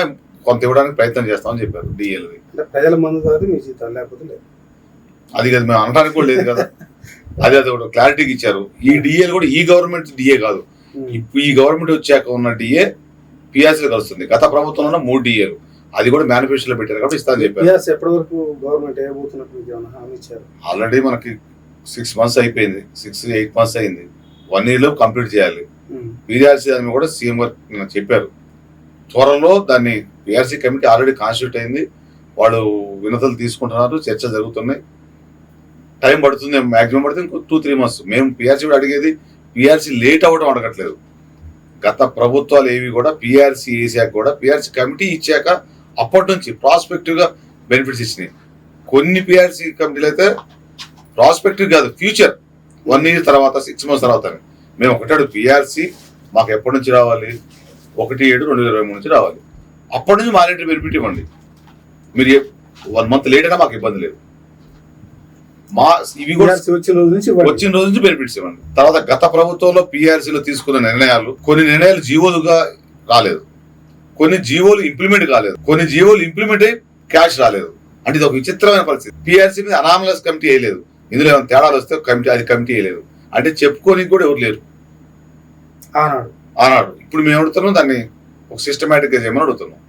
కొంత ఇవ్వడానికి ప్రయత్నం చేస్తామని చెప్పారు. డిఏలు ప్రజల మందు కాదు మీ జీతాలు లేకపోతే లేదు, అది కదా మేము అనడానికి కూడా లేదు కదా. అది ఒక క్లారిటీకి ఇచ్చారు. ఈ డిఏలు కూడా ఈ గవర్నమెంట్ డిఏ కాదు, ఇప్పుడు ఈ గవర్నమెంట్ వచ్చాక ఉన్న డిఏ పిఆర్సీలో కలుస్తుంది. గత ప్రభుత్వంలో 3 డిఏలు, అది కూడా మేనిఫెస్టోలో పెట్టారు కాబట్టి ఇస్తానని చెప్పారు. ఎప్పటి వరకు గవర్నమెంట్ హామీ ఇచ్చారు? ఆల్రెడీ మనకి 6 months అయిపోయింది, 6-8 months అయింది, 1 year లో కంప్లీట్ చేయాలి. పిఆర్సీ దాన్ని కూడా సీఎం గారు చెప్పారు. త్వరలో దాన్ని పిఆర్సీ కమిటీ ఆల్రెడీ కాన్స్టిట్యూట్ అయింది, వాళ్ళు వినతులు తీసుకుంటున్నారు, చర్చలు జరుగుతున్నాయి. టైం పడుతుంది, మ్యాక్సిమం పడుతుంది ఇంకో 2-3 months. మేము పిఆర్సీ కూడా అడిగేది పిఆర్సీ లేట్ అవ్వడం అడగట్లేదు. గత ప్రభుత్వాలు ఏవి కూడా పిఆర్సీ వేసాక కూడా పిఆర్సీ కమిటీ ఇచ్చాక అప్పటి నుంచి ప్రాస్పెక్టివ్గా బెనిఫిట్స్ ఇచ్చినాయి. కొన్ని పిఆర్సీ కమిటీలు అయితే ప్రాస్పెక్టివ్ కాదు, ఫ్యూచర్ 1 year తర్వాత 6 months తర్వాత. మేము ఒకటాడు పిఆర్సీ మాకు ఎప్పటి నుంచి రావాలి, 1/7/2023 నుంచి రావాలి. అప్పటి నుంచి మానిటరీ బెనిఫిట్ ఇవ్వండి, మీరు 1 month లేట్ అయినా మాకు ఇబ్బంది లేదు. ఇవి కూడా PRC వచ్చిన రోజు నుంచి ఇవ్వండి. వచ్చిన రోజు నుంచి బెనిఫిట్స్ ఇవ్వండి. తర్వాత గత ప్రభుత్వంలో పిఆర్సీలో తీసుకున్న నిర్ణయాలు, కొన్ని నిర్ణయాలు జీవోలుగా రాలేదు, కొన్ని జీవోలు ఇంప్లిమెంట్ కాలేదు, కొన్ని జీవోలు ఇంప్లిమెంట్ అయ్యి క్యాష్ రాలేదు. అంటే ఇది ఒక విచిత్రమైన పరిస్థితి. పిఆర్సీ మీద అనామలస్ కమిటీ వేయలేదు, ఇందులో ఏమైనా తేడాలు వస్తే కమిటీ వేయలేదు. అంటే చెప్పుకోనికి కూడా ఎవరు లేరు ఆనాడు. ఇప్పుడు మేము అడుగుతున్నాం దాన్ని ఒక సిస్టమేటిక్ గా చేయమని అడుగుతున్నాం,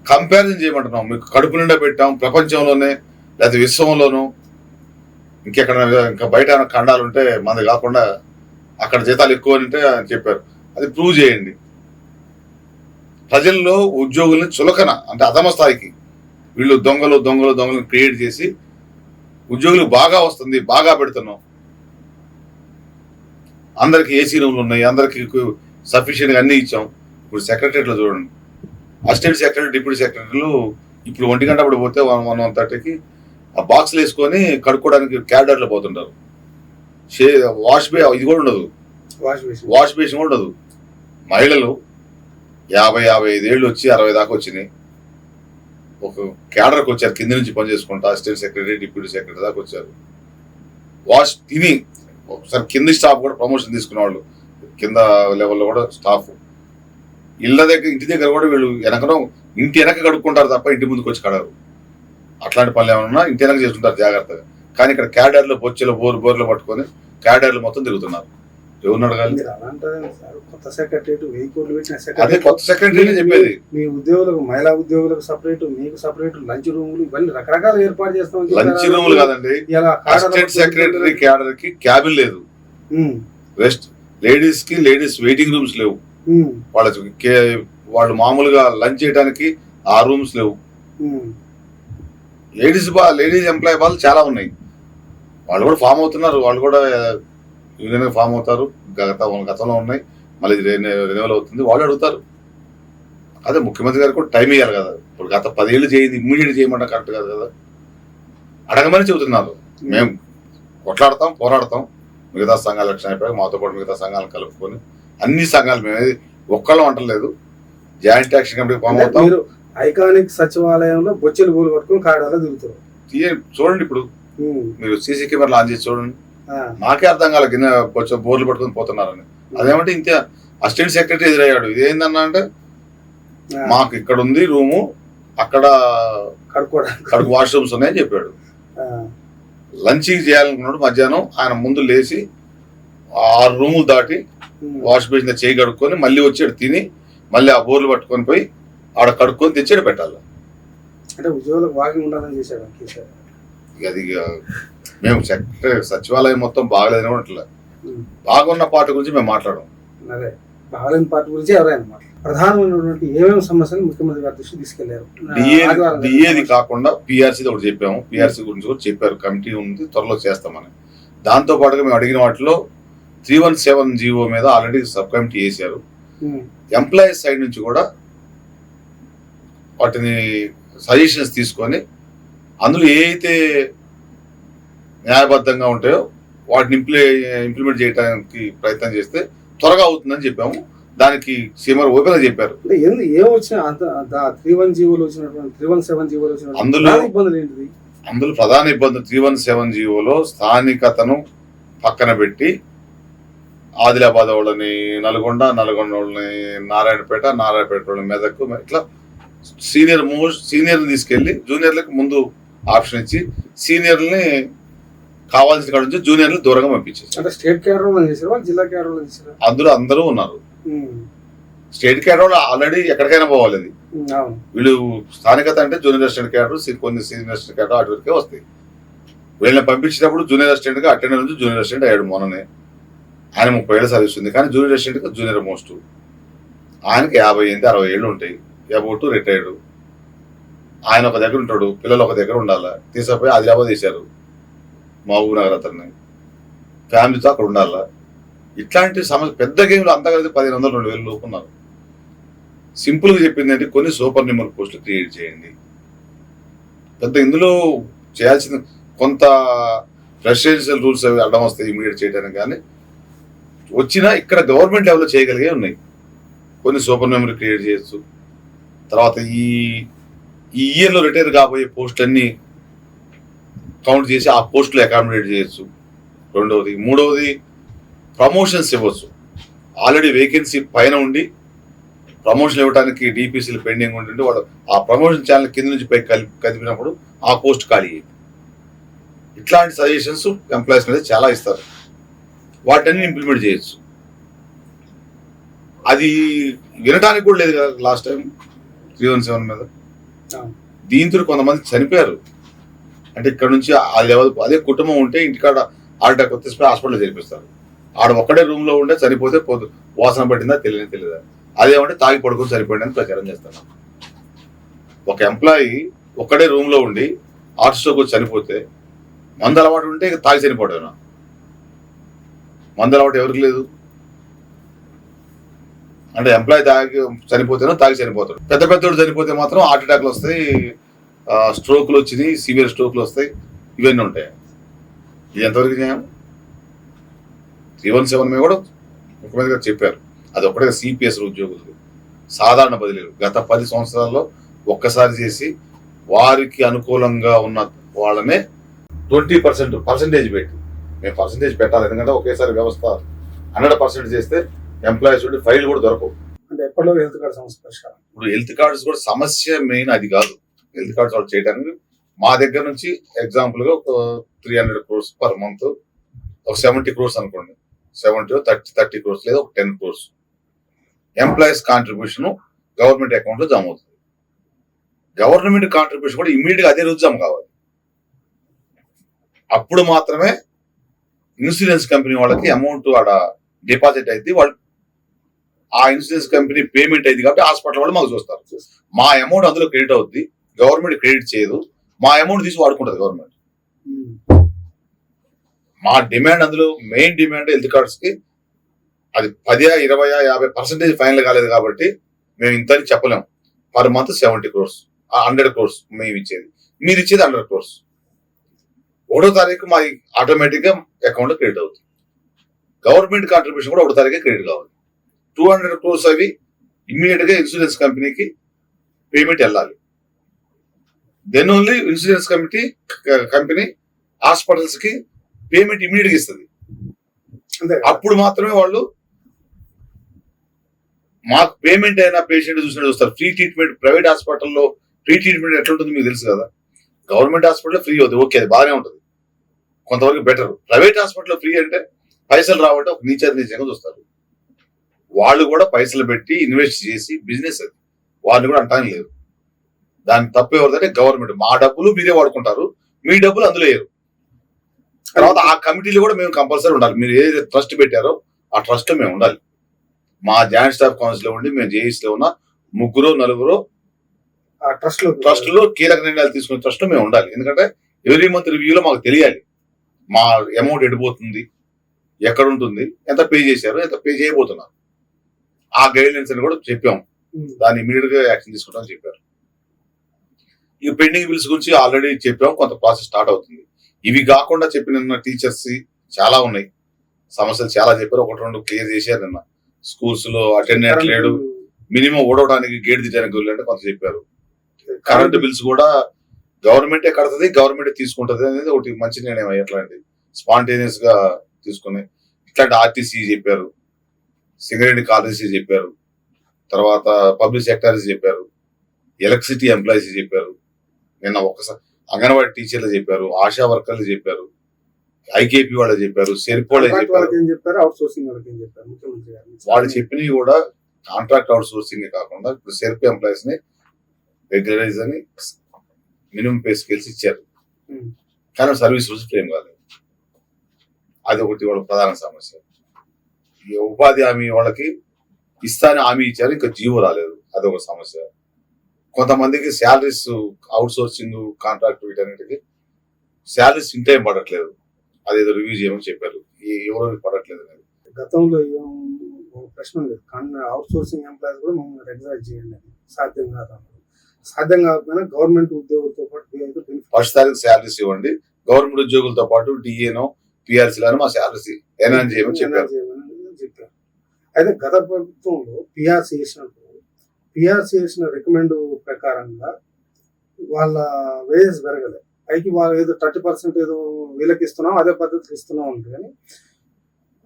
కంపారిజన్ చేయమంటున్నాం. మీకు కడుపు నిండా పెట్టాం ప్రపంచంలోనే లేదా విశ్వంలోనూ, ఇంకెక్కడ ఇంకా బయట ఖండాలు ఉంటే మనది కాకుండా అక్కడ జీతాలు ఎక్కువ ఉంటే అని చెప్పారు, అది ప్రూవ్ చేయండి. ప్రజల్లో ఉద్యోగుల్ని చులకన అంటే అధమ స్థాయికి వీళ్ళు దొంగలు క్రియేట్ చేసి ఉద్యోగులు బాగా వస్తుంది, బాగా పెడుతున్నాం, అందరికి ఏసీ రూమ్లు ఉన్నాయి, అందరికి సఫిషియెంట్గా అన్ని ఇచ్చాం. ఇప్పుడు సెక్రటరీలో చూడండి, అసిస్టెంట్ సెక్రటరీ, డిప్యూటీ సెక్రటరీలు ఇప్పుడు 1 గంట అప్పుడు పోతే 1:30కి ఆ బాక్స్లు వేసుకొని కడుక్కోవడానికి క్యాడర్లో పోతుంటారు. ఇది కూడా ఉండదు, వాష్ బేసిన్ కూడా ఉండదు. మహిళలు 50-55 ఏళ్ళు వచ్చి 60 దాకా వచ్చినాయి, ఒక క్యాడర్కి వచ్చారు, కింద నుంచి పని చేసుకుంటా అసిస్టెంట్ సెక్రటరీ, డిప్యూటీ సెక్రటరీ దాకా వచ్చారు. వాష్ తిని ఒకసారి కింద స్టాఫ్ కూడా ప్రమోషన్ తీసుకున్న వాళ్ళు, కింద లెవెల్లో కూడా స్టాఫ్, ఇంటి దగ్గర కూడా వీళ్ళు ఇంటి వెనక కడుక్కుంటారు తప్ప ఇంటి ముందుకు వచ్చి కడరు. అట్లాంటి పనులు ఏమన్నా ఇంటి వెనక చేసుకుంటారు జాగ్రత్తగా. కానీ ఇక్కడ క్యాడర్లో బొచ్చెలు బోర్లు పట్టుకొని క్యాడర్లు మొత్తం తిరుగుతున్నారు. ఎవరిని అడగాలి? కొత్త సెక్రటరేట్ 1000 కోట్లు పెట్టిన అదే కొత్త సెక్రటరీ చెప్పేది. మీ ఉద్యోగులకు, మహిళా ఉద్యోగులకు సపరేట్, మీకు సపరేట్ లంచ్ రూములు, ఇవన్నీ రకరకాల ఏర్పాటు చేస్తాం. లంచ్ రూములు కాదండి, అసిస్టెంట్ సెక్రటరీ క్యాడర్ కి క్యాబిన్ లేదు, రెస్ట్ లేడీస్ కి లేడీస్ వెయిటింగ్ రూమ్స్ లేవు, వాళ్ళు మామూలుగా లంచ్ చేయడానికి ఆ రూమ్స్ లేవు. లేడీస్ ఎంప్లాయీ వాళ్ళు చాలా ఉన్నాయి, వాళ్ళు కూడా ఫామ్ అవుతున్నారు, వాళ్ళు కూడా యూనియన్ ఫామ్ అవుతారు. గతంలో ఉన్నాయి, మళ్ళీ రెన్యువల్ అవుతుంది, వాళ్ళు అడుగుతారు. అదే ముఖ్యమంత్రి గారు కూడా టైం ఇవ్వాలి కదా. ఇప్పుడు గత 10 ఏళ్ళు చేయింది ఇమ్మీడియట్ చేయమంటే కరెక్ట్ కాదు కదా, అడగమని చెబుతున్నారు. మేము కొట్లాడతాం, పోరాడతాం, మిగతా సంఘాల లక్షణం అయిపోయి మాతో పాటు మిగతా సంఘాలను కలుపుకొని అన్ని సంఘాలు మేము ఒక్కళ్ళం అంటలేదు, జాయింట్ యాక్షన్ కమిటీ ఫామ్ అవుతాం. ఐకానిక్ సచివాలయంలో బొచ్చెలు పూలు పట్టుకుని కాడాలో దిగుతారు. చూడండి, ఇప్పుడు మీరు సీసీ కెమెరాలు ఆన్ చేసి చూడండి, నాకే అర్థం కాలే కింద బోర్లు పట్టుకుని పోతున్నారని. అదేమంటే ఇంత అసిస్టెంట్ సెక్రటరీ ఎదురయ్యాడు, ఇదేందన్నా అంటే మాకు ఇక్కడ ఉంది రూము, అక్కడ కడుక్కోవడానికి వాష్రూమ్స్ ఉన్నాయని చెప్పాడు. లంచ్ చేయాలనుకున్నాడు, మధ్యాహ్నం ఆయన ముందు లేచి 6 రూములు దాటి వాష్ బేసిన్ చేయి కడుక్కొని మళ్ళీ వచ్చాడు, తిని మళ్ళీ ఆ బోర్లు పట్టుకొని పోయి ఆడ కడుక్కొని తెచ్చాడు పెట్టాలి. అంటే ఉద్యోగులకు వాకింగ్ ఉండాలని చేశాడు. అది మేము సచివాలయం మొత్తం బాగలేదని కూడా బాగున్న పార్టీ గురించి మేము మాట్లాడము. అదే బాగలేని పార్టీ గురించి ఎవరైనా ప్రధానమైనటువంటి ఏమేమి సమస్యలు ముఖ్యమంత్రి గారి దృష్టికి తీసుకెళ్లారు? డిఏది కాకుండా పిఆర్సీ ఒకటి చెప్పాము, పిఆర్సీ గురించి కూడా చెప్పారు, కమిటీ ఉంది త్వరలో చేస్తామని. దాంతో పాటుగా మేము అడిగిన వాటిలో 317 జీవో మీద ఆల్రెడీ సబ్ కమిటీ వేశారు. ఎంప్లాయీస్ సైడ్ నుంచి కూడా వాటిని సజెషన్స్ తీసుకొని అందులో ఏ అయితే న్యాయబద్ధంగా ఉంటాయో వాటిని ఇంప్లిమెంట్ చేయడానికి ప్రయత్నం చేస్తే త్వరగా అవుతుందని చెప్పాము. దానికి సీఎం ఓపెన్ చెప్పారు. అందులో ప్రధాన ఇబ్బంది 317 జీవోలో స్థానికతను పక్కన పెట్టి ఆదిలాబాద్ వాళ్ళని నల్గొండ వాళ్ళని నారాయణపేట వాళ్ళని మెదక్, ఇట్లా సీనియర్ని తీసుకెళ్లి జూనియర్లకు ముందు ఆప్షన్ ఇచ్చి సీనియర్ని కావాల్సిన కాడ నుంచి జూనియర్లు దూరంగా పంపించేసి స్టేట్ క్యాడర్ జిల్లా క్యాడర్ అందులో అందరూ ఉన్నారు. స్టేట్ క్యాడర్ ఆల్రెడీ ఎక్కడికైనా పోవాలి. అది వీళ్ళు స్థానికత అంటే జూనియర్ అసిస్టెంట్ క్యాడర్, కొన్ని సీనియర్ అసిస్టెంట్ క్యాడర్ అటు వరకే వస్తాయి. వీళ్ళని పంపించినప్పుడు జూనియర్ అసిస్టెంట్ గా అటెండర్ నుంచి జూనియర్ అసిస్టెంట్ అయ్యాడు మొన్ననే. ఆయన 30 ఏళ్ళ సర్వీస్ ఉంది, కానీ జూనియర్ అసిస్టెంట్ గా జూనియర్ మోస్ట్. ఆయనకి 50-60 ఏళ్ళు ఉంటాయి, అబౌట్ రిటైర్డ్. ఆయన ఒక దగ్గర ఉంటాడు, పిల్లలు ఒక దగ్గర ఉండాలి. తీసుకుపోయి ఆదిలాబాద్ వేశారు, మహబూబ్ నగర్ అతన్ని, ఫ్యామిలీతో అక్కడ ఉండాలా. ఇట్లాంటి సమస్య పెద్ద గేమ్లు అంతా కలిసి 1500-2000 లోపు ఉన్నారు. సింపుల్గా చెప్పింది అంటే కొన్ని సూపర్ న్యూమర్ పోస్టులు క్రియేట్ చేయండి. పెద్ద ఇందులో చేయాల్సిన కొంత ప్రెసిడెన్షియల్ రూల్స్ అవి అడ్డం వస్తాయి ఇమీడియట్ చేయడానికి, కానీ వచ్చినా ఇక్కడ గవర్నమెంట్ లెవెల్లో చేయగలిగే ఉన్నాయి. కొన్ని సూపర్ న్యూమర్ క్రియేట్ చేయొచ్చు. తర్వాత ఈ ఇయర్లో రిటైర్ కాబోయే పోస్టులన్నీ కౌంట్ చేసి ఆ పోస్టులు అకామిడేట్ చేయొచ్చు. రెండవది. మూడవది, ప్రమోషన్స్ ఇవ్వచ్చు. ఆల్రెడీ వేకెన్సీ పైన ఉండి ప్రమోషన్ ఇవ్వడానికి డిపిసిలు పెండింగ్ ఉంటుంటే వాళ్ళు ఆ ప్రమోషన్ ఛానల్ కింద నుంచి పై కదిపినప్పుడు ఆ పోస్ట్ ఖాళీ అయ్యింది. ఇట్లాంటి సజెషన్స్ ఎంప్లాయీస్ మీద చాలా ఇస్తారు. వాటిని ఇంప్లిమెంట్ చేయొచ్చు. అది వినటానికి కూడా లేదు కదా లాస్ట్ టైం 317 మీద. దీంతో కొంతమంది చనిపోయారు. అంటే ఇక్కడ నుంచి ఆ లెవెల్, అదే కుటుంబం ఉంటే ఇంటికాడ హార్ట్ అటాక్ వచ్చేసి హాస్పిటల్ చేర్పిస్తారు. ఆడ ఒక్కడే రూమ్ లో ఉంటే చనిపోతే వాసన పట్టిందా తెలియదా, అదేమంటే తాగి పడుకొని చనిపోయిందని ప్రచారం చేస్తారు. ఒక ఎంప్లాయీ ఒక్కడే రూమ్ లో ఉండి హార్ట్ స్ట్రోక్ వచ్చి చనిపోతే మందు అలవాటు ఉంటే తాగి చనిపోవడం. మందు అలవాటు ఎవరికి లేదు. అంటే ఎంప్లాయీ తాగి చనిపోతేనో తాగి చనిపోతాడు. పెద్ద పెద్దోడు చనిపోతే మాత్రం హార్ట్ అటాక్లు వస్తాయి, స్ట్రోక్లు వచ్చినాయి, సివియర్ స్ట్రోక్లు వస్తాయి, ఇవన్నీ ఉంటాయి. ఇది ఎంతవరకు న్యాయం? 317 మీద కూడా ముఖ్యమంత్రి గారు చెప్పారు. అది ఒక్కడే సిపిఎస్ ఉద్యోగులు సాధారణ బదిలీలు గత 10 సంవత్సరాల్లో ఒక్కసారి చేసి వారికి అనుకూలంగా ఉన్న వాళ్ళనే 20% పర్సెంటేజ్ పెట్టి, మేము పర్సెంటేజ్ పెట్టాలి. ఎందుకంటే ఒకేసారి వ్యవస్థ 100% చేస్తే ఎంప్లాయీస్ ఫైల్ కూడా దొరకవు. అంటే ఎప్పటిలో హెల్త్ కార్డ్ సమస్య పరిష్కారం. ఇప్పుడు హెల్త్ కార్డ్స్ కూడా సమస్య మెయిన్ అది కాదు. హెల్త్ కార్డ్స్ వాళ్ళు చేయడానికి మా దగ్గర నుంచి ఎగ్జాంపుల్ గా ఒక 300 crores పర్ మంత్, ఒక 70 crores అనుకోండి, 70 30 crores లేదా ఒక 10 crores employees contribution government account లో జమ అవుతుంది. గవర్నమెంట్ కాంట్రిబ్యూషన్ కూడా ఇమీడియట్ గా అదే రోజు జమ కావాలి. అప్పుడు మాత్రమే ఇన్సూరెన్స్ కంపెనీ వాళ్ళకి అమౌంట్ ఆడ డిపాజిట్ అయితే వాళ్ళు ఆ ఇన్సూరెన్స్ కంపెనీ పేమెంట్ అయింది కాబట్టి హాస్పిటల్ వాళ్ళు మాకు చూస్తారు. మా అమౌంట్ అందులో క్రెడిట్ అవుద్ది, గవర్నమెంట్ క్రెడిట్ చేయదు. మా అమౌంట్ తీసి వాడుకుంటుంది గవర్నమెంట్. మా డిమాండ్ అందులో మెయిన్ డిమాండ్ హెల్త్ కార్డ్స్ కి అది 10, 20, 50% ఫైనల్ కాలేదు కాబట్టి మేము ఇంత చెప్పలేము. పర్ మంత్ 70 crores, 100 crores మేము ఇచ్చేది, మీరు ఇచ్చేది 100 crores. 1వ తారీఖు మా ఆటోమేటిక్ గా అకౌంట్ లో క్రెడిట్ అవుతుంది. గవర్నమెంట్ కాంట్రిబ్యూషన్ కూడా 1వ తారీఖు క్రెడిట్ కావాలి. 200 crores అవి ఇమ్మీడియట్ గా ఇన్సూరెన్స్ కంపెనీకి పేమెంట్ వెళ్ళాలి. Then only insurance company hospitals కి పేమెంట్ ఇమ్మీడియట్ గా ఇస్తుంది. అప్పుడు మాత్రమే వాళ్ళు మాకు పేమెంట్ అయినా పేషెంట్ చూసినట్టు చూస్తారు. ఫ్రీ ట్రీట్మెంట్ ప్రైవేట్ హాస్పిటల్లో ఫ్రీ ట్రీట్మెంట్ ఎట్లా ఉంటుంది మీకు తెలుసు కదా. గవర్నమెంట్ హాస్పిటల్లో ఫ్రీ అవుతుంది, ఓకే, అది బాగానే ఉంటుంది, కొంతవరకు బెటర్. ప్రైవేట్ హాస్పిటల్లో ఫ్రీ అంటే పైసలు రావంటే ఒక నీచంగా చూస్తారు. వాళ్ళు కూడా పైసలు పెట్టి ఇన్వెస్ట్ చేసి బిజినెస్, అది వాళ్ళు కూడా అంటానే లేదు. దాని తప్పు ఎవరిదంటే గవర్నమెంట్. మా డబ్బులు మీరే వాడుకుంటారు, మీ డబ్బులు అందులో వేయరు. తర్వాత ఆ కమిటీలో కూడా మేము కంపల్సరీ ఉండాలి. మీరు ఏదైతే ట్రస్ట్ పెట్టారో ఆ ట్రస్ట్ లో మేము ఉండాలి. మా జాయింట్ స్టాఫ్ కౌన్సిల్ లో ఉండి మేము జేఈసీ లో ఉన్న 3-4 ట్రస్ట్ లో కీలక నిర్ణయాలు తీసుకునే ట్రస్ట్ లో మేము ఉండాలి. ఎందుకంటే ఎవ్రీ మంత్ రివ్యూలో మాకు తెలియాలి మా అమౌంట్ ఎడిపోతుంది, ఎక్కడ ఉంటుంది, ఎంత పే చేశారు, ఎంత పే చేయబోతున్నారు. ఆ గైడ్ లైన్స్ అని కూడా చెప్పాము. దాన్ని ఇమీడియట్ గా యాక్షన్ తీసుకుంటామని చెప్పారు. ఈ పెండింగ్ బిల్స్ గురించి ఆల్రెడీ చెప్పాము, కొంత ప్రాసెస్ స్టార్ట్ అవుతుంది. ఇవి కాకుండా చెప్పిన టీచర్స్ చాలా ఉన్నాయి, సమస్యలు చాలా చెప్పారు. 1-2 క్లియర్ చేశారు. నిన్న స్కూల్స్ లో అటెండెంట్ లేడు, మినిమం ఓడవడానికి గేట్ తీయడానికి వెళ్ళంటే కొంత చెప్పారు. కరెంట్ బిల్స్ కూడా గవర్నమెంటే కడుతుంది, గవర్నమెంటే తీసుకుంటది అనేది ఒకటి మంచి నిర్ణయం. ఎట్లాంటి స్పాంటేనియస్ గా తీసుకుని ఇట్లాంటి ఆర్టీసీ చెప్పారు, సింగరేణి కాలేజీ చెప్పారు, తర్వాత పబ్లిక్ సెక్టార్స్ చెప్పారు, ఎలక్ట్రిసిటీ ఎంప్లాయీస్ చెప్పారు, నిన్న ఒకసారి అంగన్వాడీ టీచర్లు చెప్పారు, ఆశా వర్కర్లు చెప్పారు, ఐకేపీ వాళ్ళు చెప్పారు, సెర్పోలే చెప్పారు. వాళ్ళు చెప్పినవి కూడా కాంట్రాక్ట్ అవుట్ సోర్సింగ్ కాకుండా ఇప్పుడు సెర్ప్ ఎంప్లాయీస్ ని రెగ్యులరైజ్ అని మినిమం పే స్కేల్స్ ఇచ్చారు, కానీ సర్వీస్ రూల్స్ ఫ్రేమ్ కాలేదు. అది ఒకటి వాళ్ళ ప్రధాన సమస్య. ఈ ఉపాధి హామీ వాళ్ళకి ఇస్తాని హామీ ఇచ్చారు, ఇంకా జీవో రాలేదు, అదొక సమస్య. కొంతమందికి శాలరీస్ అవుట్ సోర్సింగ్ కాంట్రాక్ట్ వీటన్నిటికి శాలరీస్ ఇన్ టైం పడట్లేదు, అదేదో రివ్యూ చేయమని చెప్పారు. ఎవరు పడట్లేదు అనేది గతంలో ప్రశ్న లేదు. అవుట్ సోర్సింగ్ ఎంప్లాయీస్ కూడా మమ్మల్ని రెగ్యులైజ్ చేయండి, సాధ్యం కాదు. సాధ్యం కాకపోయినా గవర్నమెంట్ ఉద్యోగులతో పాటు ఫస్ట్ తారీఖు శాలరీస్ ఇవ్వండి, గవర్నమెంట్ ఉద్యోగులతో పాటు డిఏనో పిఆర్సీలను మా శాలరీస్ ఎన్హాన్స్ చేయమని చెప్పారు. అయితే గత ప్రభుత్వంలో పిఆర్సీ చేసిన రికమెండ్ ప్రకారంగా వాళ్ళ వేజెస్ పెరగలేదు. పైకి వాళ్ళు ఏదో 30% ఏదో వీళ్ళకి ఇస్తున్నాం, అదే పద్ధతికి ఇస్తున్నాం ఉంటుంది. కానీ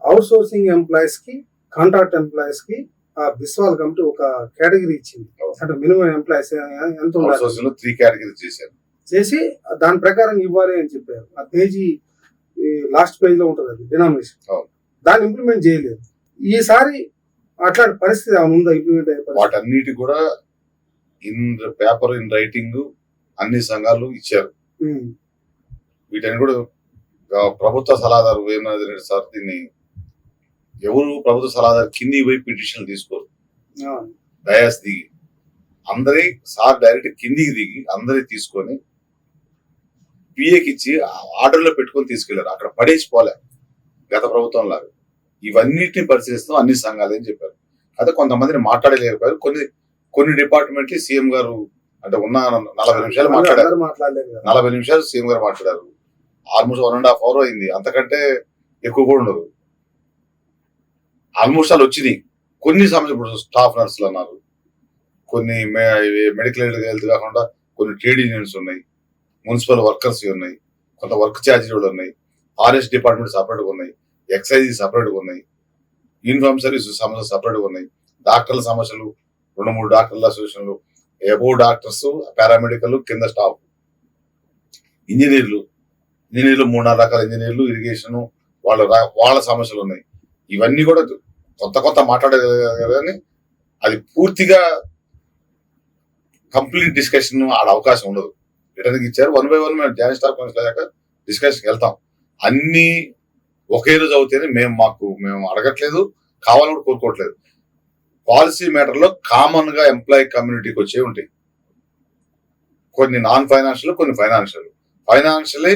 అవుట్ సోర్సింగ్ ఎంప్లాయీస్ కి, కాంట్రాక్ట్ ఎంప్లాయీస్ కి ఆ బిస్వాల్ కమిటీ ఒక కేటగిరీ ఇచ్చింది. అంటే మినిమం ఎంప్లాయీస్ ఎంత ఉండాలి 3 కేటగిరీస్ చేశారు, చేసి దాని ప్రకారం ఇవ్వాలి అని చెప్పారు. ఆ పేజీ లాస్ట్ పేజ్ లో ఉంటుంది అది డినామినేషన్, దాన్ని ఇంప్లిమెంట్ చేయలేదు. ఈసారి అట్లాంటి పరిస్థితి ఏమైనా ఉందా ఇంప్లిమెంట్ అయ్యే పరిస్థితి? వాటన్నిటి కూడా ఇన్ పేపర్ ఇన్ రైటింగ్ అన్ని సంఘాలు ఇచ్చారు. వీటన్ని కూడా ప్రభుత్వ సలహాదారు వేమనాథ్ రెడ్డి సార్ దీన్ని ఎవరు ప్రభుత్వ సలహాదారు కింది పోయి పిటిషన్లు తీసుకోరు, డయాస్ దిగి అందరి సార్ డైరెక్ట్ కిందికి దిగి అందరి తీసుకొని పిఏకి ఇచ్చి ఆర్డర్లో పెట్టుకొని తీసుకెళ్లారు. అక్కడ పడేసిపోలే గత ప్రభుత్వం లాగా. ఇవన్నిటిని పరిశీలిస్తాం అన్ని సంఘాలు అని చెప్పారు. అయితే కొంతమందిని మాట్లాడలేకపోయారు. కొన్ని డిపార్ట్మెంట్లు సీఎం గారు అంటే ఉన్న 40 నిమిషాలు మాట్లాడారు. 40 నిమిషాలు సీఎం గారు మాట్లాడారు. ఆల్మోస్ట్ 1.5 hours అయింది, అంతకంటే ఎక్కువ కూడా ఉండదు. ఆల్మోస్ట్ వాళ్ళు వచ్చినాయి. కొన్ని సమస్యలు ఇప్పుడు స్టాఫ్ నర్సులు అన్నారు, కొన్ని మెడికల్ హెల్త్ కాకుండా కొన్ని ట్రేడ్ యూనియన్స్ ఉన్నాయి, మున్సిపల్ వర్కర్స్ ఉన్నాయి, కొంత వర్క్ ఛార్జీలు ఉన్నాయి, ఫారెస్ట్ డిపార్ట్మెంట్ సపరేట్గా ఉన్నాయి, ఎక్సైజ్ సపరేట్గా ఉన్నాయి, యూనిఫామ్ సర్వీస్ సమస్యలు సపరేట్గా ఉన్నాయి, డాక్టర్ల సమస్యలు 2-3 డాక్టర్ల అసోసియేషన్లు, ఎబో డాక్టర్స్, పారామెడికల్, కింద స్టాఫ్, ఇంజనీర్లు 3-4 రకాల ఇంజనీర్లు, ఇరిగేషన్ వాళ్ళ సమస్యలు ఉన్నాయి. ఇవన్నీ కూడా కొత్త మాట్లాడగలరు కానీ అది పూర్తిగా కంప్లీట్ డిస్కషన్ ఆడ అవకాశం ఉండదు. రిటర్న్కి ఇచ్చారు. 1 by 1 మేము జాయింట్ స్టాఫ్ కౌన్సిల్ అయ్యాక డిస్కషన్కి వెళ్తాం. అన్ని ఒకే రోజు అవుతేనే మేము అడగట్లేదు, కావాలని కోరుకోవట్లేదు. పాలసీ మ్యాటర్లో కామన్ గా ఎంప్లాయీ కమ్యూనిటీకి వచ్చే ఉంటాయి. కొన్ని నాన్ ఫైనాన్షియల్, కొన్ని ఫైనాన్షియలీ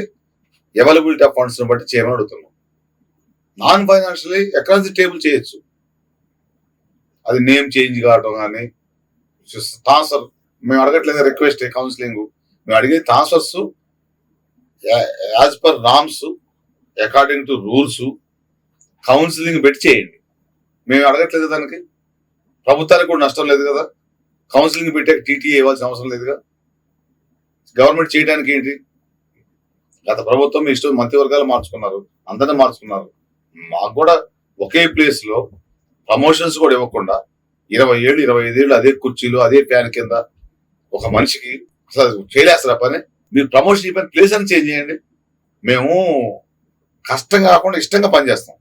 అవైలబిలిటీ ఆఫ్ ఫండ్స్ బట్టి చేయమని అడుగుతున్నాం. Non financially across the table చేయొచ్చు. అది నేమ్ చేంజ్ కావడం కానీ ట్రాన్స్ఫర్ మేము అడగట్లేదు, రిక్వెస్ట్ కౌన్సిలింగ్ మేము అడిగేది transfers as per norms according to rules counselling పెట్టి చేయండి. మేము అడగట్లేదు, దానికి ప్రభుత్వానికి కూడా నష్టం లేదు కదా. కౌన్సిలింగ్ పెట్టే టీటీఏ ఇవ్వాల్సిన అవసరం లేదుగా. గవర్నమెంట్ చేయడానికి ఏంటి? గత ప్రభుత్వం ఇష్టం మంత్రివర్గాలు మార్చుకున్నారు, అందరినీ మార్చుకున్నారు. మాకు కూడా ఒకే ప్లేస్ లో ప్రమోషన్స్ కూడా ఇవ్వకుండా 20 ఏళ్ళు 25 ఏళ్ళు అదే కుర్చీలు అదే ఫ్యాన్ కింద ఒక మనిషికి అసలు చేయలేస్తారా పని? మీరు ప్రమోషన్ ఇవ్వని ప్లేస్ అని చేంజ్ చేయండి. మేము కష్టం కాకుండా ఇష్టంగా పనిచేస్తాం.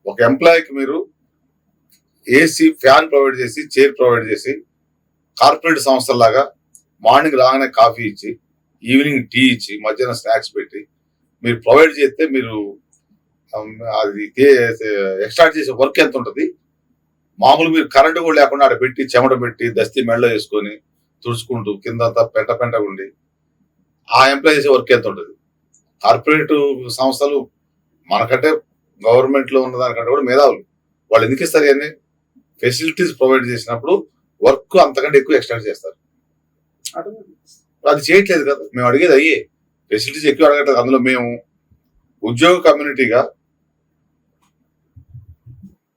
ఒక ఎంప్లాయీకి మీరు ఏసీ ఫ్యాన్ ప్రొవైడ్ చేసి, చైర్ ప్రొవైడ్ చేసి, కార్పొరేట్ సంస్థల్లాగా మార్నింగ్ రాగానే కాఫీ ఇచ్చి, ఈవినింగ్ టీ ఇచ్చి, మధ్యాహ్నం స్నాక్స్ పెట్టి మీరు ప్రొవైడ్ చేస్తే మీరు అది ఎక్స్ట్రా చేసే వర్క్ ఎంత ఉంటుంది? మామూలు మీరు కరెంటు కూడా లేకుండా ఆడ పెట్టి చెమట పెట్టి దస్తీ మెడలో వేసుకొని తుడుచుకుంటూ కిందంతా పెంట ఉండి ఆ ఎంప్లాయ్ చేసే వర్క్ ఎంత ఉంటుంది? కార్పొరేట్ సంస్థలు మనకంటే గవర్నమెంట్ లో ఉన్న దానికంటే కూడా మేధావులు. వాళ్ళు ఎందుకు ఇస్తారు? ఇవన్నీ ఫెసిలిటీస్ ప్రొవైడ్ చేసినప్పుడు వర్క్ అంతకంటే ఎక్కువ ఎక్స్టెండ్ చేస్తారు. అది చేయట్లేదు కదా. మేము అడిగేది అయ్యే ఫెసిలిటీస్ ఎక్కువ అడగట్లేదు. అందులో మేము ఉద్యోగ కమ్యూనిటీగా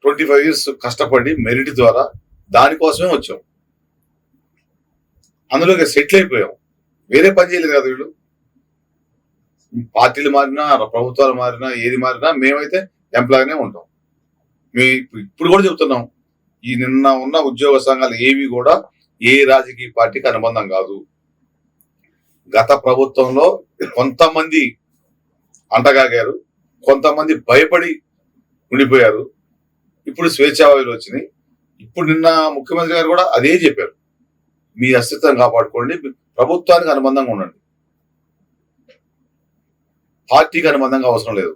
25 years కష్టపడి మెరిట్ ద్వారా దానికోసమే వచ్చాం. అందులో సెటిల్ అయిపోయాం. వేరే పని చేయలేదు కదా వీళ్ళు. పార్టీలు మారినా, ప్రభుత్వాలు మారినా, ఏది మారినా మేమైతే ఎంప్లాయీనే ఉంటాం. ఇప్పుడు కూడా చెప్తున్నాం, ఈ నిన్న ఉన్న ఉద్యోగ సంఘాలు ఏవి కూడా ఏ రాజకీయ పార్టీకి అనుబంధం కాదు. గత ప్రభుత్వంలో కొంతమంది అంటగాగారు, కొంతమంది భయపడి ఉండిపోయారు. ఇప్పుడు స్వేచ్ఛావాయులు వచ్చినాయి. ఇప్పుడు నిన్న ముఖ్యమంత్రి గారు కూడా అదే చెప్పారు, మీ అస్తిత్వం కాపాడుకోండి, ప్రభుత్వానికి అనుబంధంగా ఉండండి, పార్టీకి అనుబంధంగా అవసరం లేదు.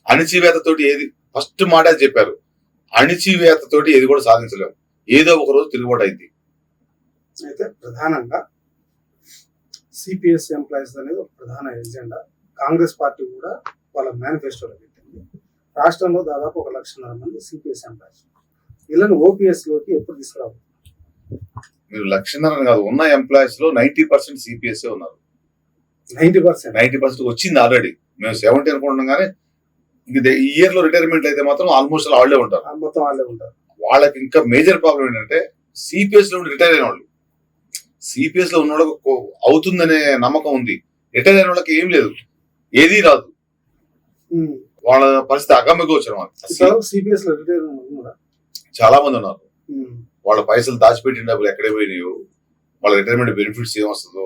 అణిచివేతతోటి ఏది ఫస్ట్ మాట చెప్పారు, అణిచివేతతోటి ఏది కూడా సాధించలేము, ఏదో ఒక రోజు తిరుగుబాటు అయింది. అయితే ప్రధానంగా సిపిఎస్ ఎంప్లాయీస్ అనేది ఒక ప్రధాన ఎజెండా. కాంగ్రెస్ పార్టీ కూడా వాళ్ళ మేనిఫెస్టోలో పెట్టింది. రాష్ట్రంలో దాదాపు 1,00,000 మంది సిపిఎస్ ఎంప్లాయీస్. వీళ్ళని ఓపీఎస్ లోకి ఎప్పుడు తీసుకురావాలి? మీరు 1,00,000 కాదు, ఉన్న ఎంప్లాయీస్ లో 90% సిపిఎస్ ఉన్నారు. 90% వచ్చింది ఆల్రెడీ. మేము 70 అనుకుంటున్నాం, కానీ ఈ ఇయర్ లో రిటైర్మెంట్ అయితే మాత్రం ఆల్మోస్ట్ వాళ్ళే ఉంటారు. మొత్తం వాళ్ళే ఉంటారు. వాళ్ళకి ఇంకా మేజర్ ప్రాబ్లం ఏంటంటే సిపిఎస్ లో రిటైర్ అయిన వాళ్ళు, సిపిఎస్ లో ఉన్న వాళ్ళకు అవుతుందనే నమ్మకం ఉంది, రిటైర్ అయిన వాళ్ళకి ఏం లేదు, ఏదీ రాదు. వాళ్ళ పరిస్థితి అగమ్యగోచరం. సిపిఎస్ లో రిటైర్ ఉన్నారా? చాలా మంది ఉన్నారు. వాళ్ళ పైసలు దాచిపెట్టిన డబ్బులు ఎక్కడే పోయినాయో, వాళ్ళ రిటైర్మెంట్ బెనిఫిట్స్ ఏమొస్తుందో,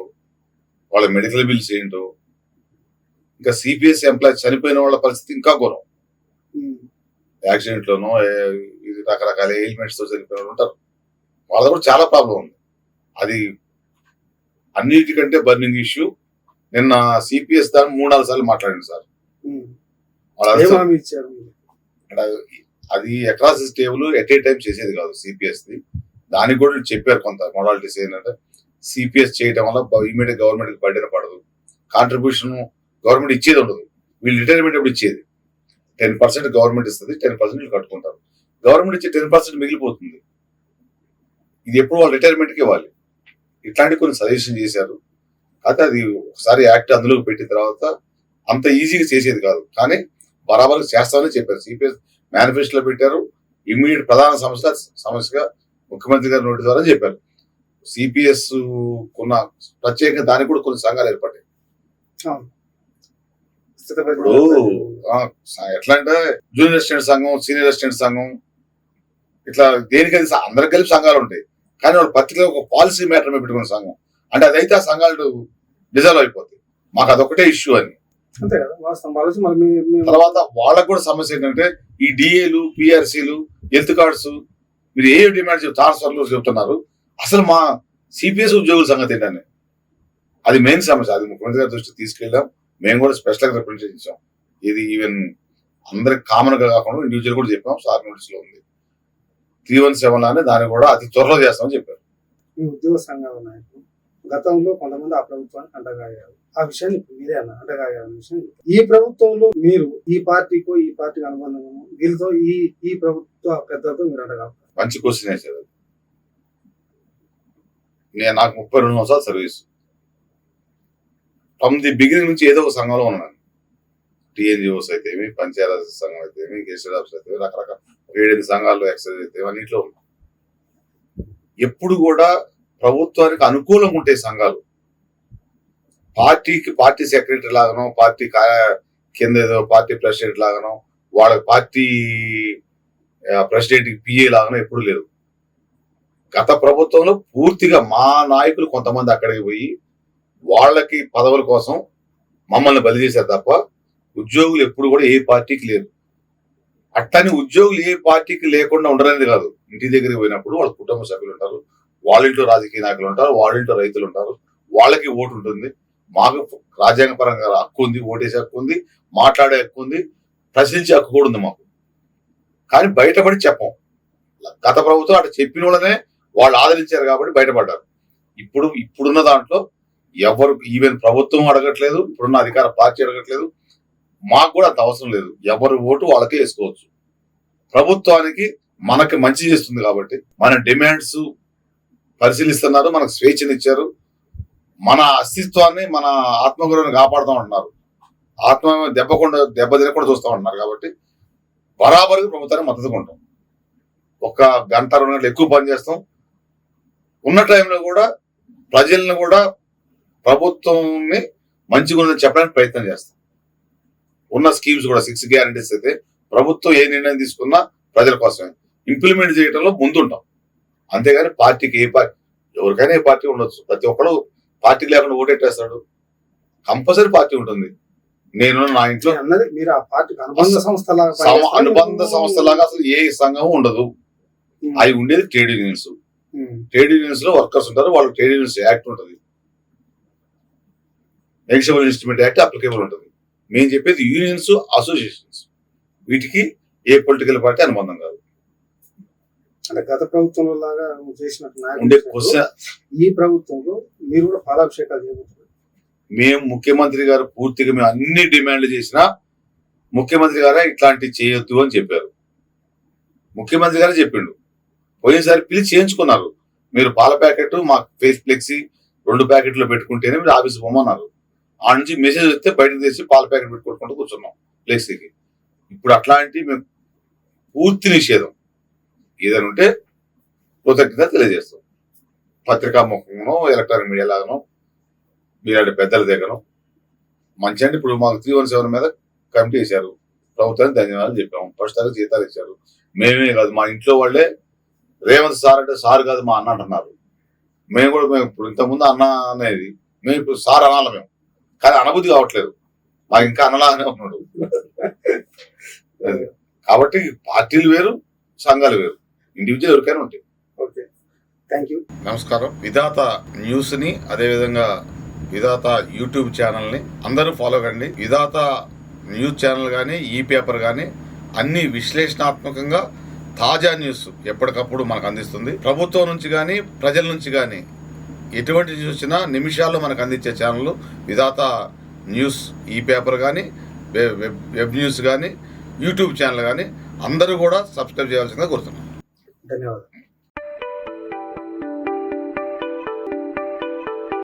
వాళ్ళ మెడికల్ బిల్స్ ఏంటో, ఇంకా సిపిఎస్ ఎంప్లాయ్ చనిపోయిన వాళ్ళ పరిస్థితి ఇంకా ఘోరం. యాక్సిడెంట్ లోనో ఇది రకరకాల ఎయిల్మెంట్స్ తో చనిపోయిన వాళ్ళు ఉంటారు. వాళ్ళది కూడా చాలా ప్రాబ్లం ఉంది. అది అన్నిటికంటే బర్నింగ్ ఇష్యూ. నిన్న సిపిఎస్ దాన్ని 3-4 సార్లు మాట్లాడింది సార్. అది across table at a time చేసేది కాదు సిపిఎస్ ది. దానికి కూడా చెప్పారు కొంత మోడాలిటీస్ ఏంటంటే, సిపిఎస్ చేయడం వల్ల ఇమీడియట్ గవర్నమెంట్ బడ్డెన పడదు, కాంట్రిబ్యూషన్ గవర్నమెంట్ ఇచ్చేది ఉండదు. వీళ్ళు రిటైర్మెంట్ అప్పుడు ఇచ్చేది 10% గవర్నమెంట్ ఇస్తుంది, 10% వీళ్ళు కట్టుకుంటారు. గవర్నమెంట్ ఇచ్చే 10% మిగిలిపోతుంది. ఇది ఎప్పుడు వాళ్ళు రిటైర్మెంట్కి ఇవ్వాలి. ఇట్లాంటి కొన్ని సజెషన్ చేశారు. అయితే అది ఒకసారి యాక్ట్ అందులోకి పెట్టిన తర్వాత అంత ఈజీగా చేసేది కాదు, కానీ బరాబర్ చేస్తామని చెప్పారు. సిపిఎస్ మేనిఫెస్టోలో పెట్టారు. ఇమ్మీడియట్ ప్రధాన సమస్యగా ముఖ్యమంత్రి గారి నోటి ద్వారా చెప్పారు. సిపిఎస్ కొన్న ప్రత్యేకంగా దానికి కూడా కొన్ని సంఘాలు ఏర్పడ్డాయి. ఇప్పుడు ఎట్లా అంటే జూనియర్ అసిస్టెంట్ సంఘం, సీనియర్ అసిస్టెంట్ సంఘం, ఇట్లా దేనికైతే అందరికి కలిపి సంఘాలు ఉంటాయి. కానీ వాళ్ళు పర్టికులర్ ఒక పాలసీ మ్యాటర్ మీద పెట్టుకున్న సంఘం అంటే అదైతే ఆ సంఘాలు డిజాల్వ్ అయిపోతాయి. మాకు అదొకటే ఇష్యూ అని. తర్వాత వాళ్ళకు కూడా సమస్య ఏంటంటే, ఈ డిఏలు, పిఆర్సీలు, హెల్త్ కార్డ్స్, మీరు ఏ డిమాండ్ ట్రాన్స్ఫర్లు చెప్తున్నారు, అసలు మా సిపిఎస్ ఉద్యోగుల సంగతి ఏంటని. అది మెయిన్ సమస్య. అది ముఖ్యమంత్రి గారి దృష్టికి తీసుకెళ్ళాం. మేము కూడా స్పెషల్ గా రిప్రజెంట్ చేసాం. ఇది ఈవెన్ అందరికి కామన్ గా కాకుండా ఇండివిజువల్ కూడా చెప్పాం. సార్ నోటీస్ లో ఉంది 317 లానే దాన్ని కూడా అతి త్వరలో చేస్తామని చెప్పారు. ఈ ఉద్యోగ సంఘాల నాయకులు గతంలో కొంతమంది ఆ ప్రభుత్వానికి అండగాయారు. ఆ విషయాన్ని మీరే అన్న అండగాయారు విషయం. ఈ ప్రభుత్వంలో మీరు ఈ పార్టీకి అనుబంధం వీళ్ళతో ఈ ప్రభుత్వ పెద్దలతో మీరు అండగా. మంచి క్వశ్చన్ వేసారు. నాకు 32 సంవత్సరాల సర్వీస్. ఫ్రమ్ ది బిగినింగ్ నుంచి ఏదో ఒక సంఘంలో ఉన్నాను. టీఎన్జిఓస్ అయితే ఏమి, పంచాయతీ సంఘం అయితే ఏమి, గెస్టెడ్ ఆఫీస్ అయితే రకరకాల 7 సంఘాల్లో ఎక్సైజ్ అయితే అన్నింటిలో ఉన్నాం. ఎప్పుడు కూడా ప్రభుత్వానికి అనుకూలంగా ఉంటాయి సంఘాలు. పార్టీ సెక్రటరీ లాగానో, పార్టీ కింద ఏదో పార్టీ ప్రెసిడెంట్ లాగానో, వాళ్ళ పార్టీ ప్రెసిడెంట్ పిఏ లాగానో ఎప్పుడు లేదు. గత ప్రభుత్వంలో పూర్తిగా మా నాయకులు కొంతమంది అక్కడికి పోయి వాళ్ళకి పదవుల కోసం మమ్మల్ని బలి చేశారు తప్ప ఉద్యోగులు ఎప్పుడు కూడా ఏ పార్టీకి లేరు. అట్టని ఉద్యోగులు ఏ పార్టీకి లేకుండా ఉండరనేది కాదు. ఇంటి దగ్గరికి పోయినప్పుడు వాళ్ళ కుటుంబ సభ్యులు ఉంటారు, వాళ్ళ ఇంట్లో రాజకీయ నాయకులు ఉంటారు, వాళ్ళ ఇంట్లో రైతులు ఉంటారు, వాళ్ళకి ఓటు ఉంటుంది. మాకు రాజ్యాంగపరంగా హక్కు ఉంది, ఓటేసే హక్కు ఉంది, మాట్లాడే హక్కు ఉంది, ప్రశ్నించే హక్కు కూడా ఉంది మాకు. కానీ బయటపడి చెప్పం. గత ప్రభుత్వం అటు చెప్పిన వాళ్ళనే వాళ్ళు ఆదరించారు కాబట్టి బయటపడ్డారు. ఇప్పుడున్న దాంట్లో ఎవరు ఈవెన్ ప్రభుత్వం అడగట్లేదు, ఇప్పుడున్న అధికార పార్టీ అడగట్లేదు, మాకు కూడా అంత అవసరం లేదు. ఎవరు ఓటు వాళ్ళకే వేసుకోవచ్చు. ప్రభుత్వానికి మనకి మంచి చేస్తుంది కాబట్టి మన డిమాండ్స్ పరిశీలిస్తున్నారు, మనకు స్వేచ్ఛనిచ్చారు, మన అస్తిత్వాన్ని, మన ఆత్మగౌరవాన్ని కాపాడుతూ ఉంటున్నారు, ఆత్మ దెబ్బ తినకుండా చూస్తూ ఉంటున్నారు. కాబట్టి బరాబరుగా ప్రభుత్వానికి మద్దతుగా ఉంటాం. 1 గంట 2 గంటలు ఎక్కువ పని చేస్తాం. ఉన్న టైంలో కూడా ప్రజలను కూడా ప్రభుత్వాన్ని మంచిగా ఉందని చెప్పడానికి ప్రయత్నం చేస్తాం. ఉన్న స్కీమ్స్ కూడా 6 గ్యారంటీస్ అయితే ప్రభుత్వం ఏ నిర్ణయం తీసుకున్నా ప్రజల కోసమే ఇంప్లిమెంట్ చేయడంలో ముందుంటాం. అంతేగాని పార్టీకి ఎవరికైనా ఏ పార్టీ ఉండొచ్చు. ప్రతి ఒక్కరు పార్టీకి లేకుండా ఓటెట్టేస్తాడు. కంపల్సరీ పార్టీ ఉంటుంది. నేను నా ఇంట్లో మీరు ఆ పార్టీకి అనుబంధ సంస్థలాగా అసలు ఏ సంఘం ఉండదు. అవి ఉండేది ట్రేడ్ యూనియన్స్. ట్రేడ్ యూనియన్స్ లో వర్కర్స్ ఉంటారు. వాళ్ళకి ట్రేడ్ యూనియన్స్ యాక్ట్ ఉంటుంది, నెగోషియబుల్ ఇన్స్ట్రుమెంట్ యాక్ట్ అప్లికేబుల్ ఉంటుంది. మేము చెప్పేది యూనియన్స్, అసోసియేషన్స్, వీటికి ఏ పొలిటికల్ పార్టీ అనుబంధం కాదు. అంటే గత ప్రభుత్వంలో లాగా చేసినట్టు ఈ ప్రభుత్వంలో మీరు కూడా పాలాభిషేకాలు చేయబోతున్నారు. మేము ముఖ్యమంత్రి గారు పూర్తిగా మేము అన్ని డిమాండ్లు చేసినా ముఖ్యమంత్రి గారే ఇట్లాంటివి చేయొద్దు అని చెప్పారు. ముఖ్యమంత్రి గారే చెప్పిండు. పోయినసారి పిలిచి చేయించుకున్నారు. మీరు పాల ప్యాకెట్ మా ఫేస్ ఫ్లెక్సీ 2 ప్యాకెట్లు పెట్టుకుంటేనే మీరు ఆఫీస్ పోమన్నారు. ఆ నుంచి మెసేజ్ వస్తే బయటకు తెచ్చి పాల ప్యాకెట్ పెట్టుకుంటూ కూర్చున్నాం ఫ్లెక్సీకి. ఇప్పుడు అట్లాంటి మేము పూర్తి నిషేధం. ఏదైనా ఉంటే కృతజ్ఞత తెలియజేస్తాం. పత్రికా ముఖంలో, ఎలక్ట్రానిక్ మీడియా లాగానో, మీలాంటి పెద్దల దగ్గర మంచి అంటే ఇప్పుడు మాకు 317 మీద కమిటీ వేశారు, ప్రభుత్వానికి ధన్యవాదాలు చెప్పాము, ఫస్ట్ తారీఖు జీతాలు ఇచ్చారు. మేమే కాదు, మా ఇంట్లో వాళ్ళే రేవంత్ సార్ అంటే సార్ కాదు మా అన్న అంటున్నారు. మేము ఇప్పుడు ఇంతకుముందు అన్న అనేది మేము ఇప్పుడు సార్ అనాలి మేము, కానీ అనుభూతి కావట్లేదు, మాకు ఇంకా అన్నలాగానే ఉన్నాడు. కాబట్టి పార్టీలు వేరు, సంఘాలు వేరు, ఇండివిజువల్ ఎవరికైనా ఉంటాయి. Okay, thank you. నమస్కారం. విధాత న్యూస్ ని, అదేవిధంగా విధాత యూట్యూబ్ ఛానల్ ని అందరూ ఫాలో కండి. విధాత న్యూస్ ఛానల్ కానీ, ఈ పేపర్ కానీ అన్ని విశ్లేషణాత్మకంగా తాజా న్యూస్ ఎప్పటికప్పుడు మనకు అందిస్తుంది. ప్రభుత్వం నుంచి కానీ, ప్రజల నుంచి కానీ ఎటువంటి న్యూస్ వచ్చినా నిమిషాల్లో మనకు అందించే ఛానల్ విధాత న్యూస్, ఈ పేపర్ కానీ, వెబ్ న్యూస్ కానీ, యూట్యూబ్ ఛానల్ కానీ అందరూ కూడా సబ్స్క్రైబ్ చేయాల్సిందిగా కోరుతున్నాను. ధన్యవాదాలు.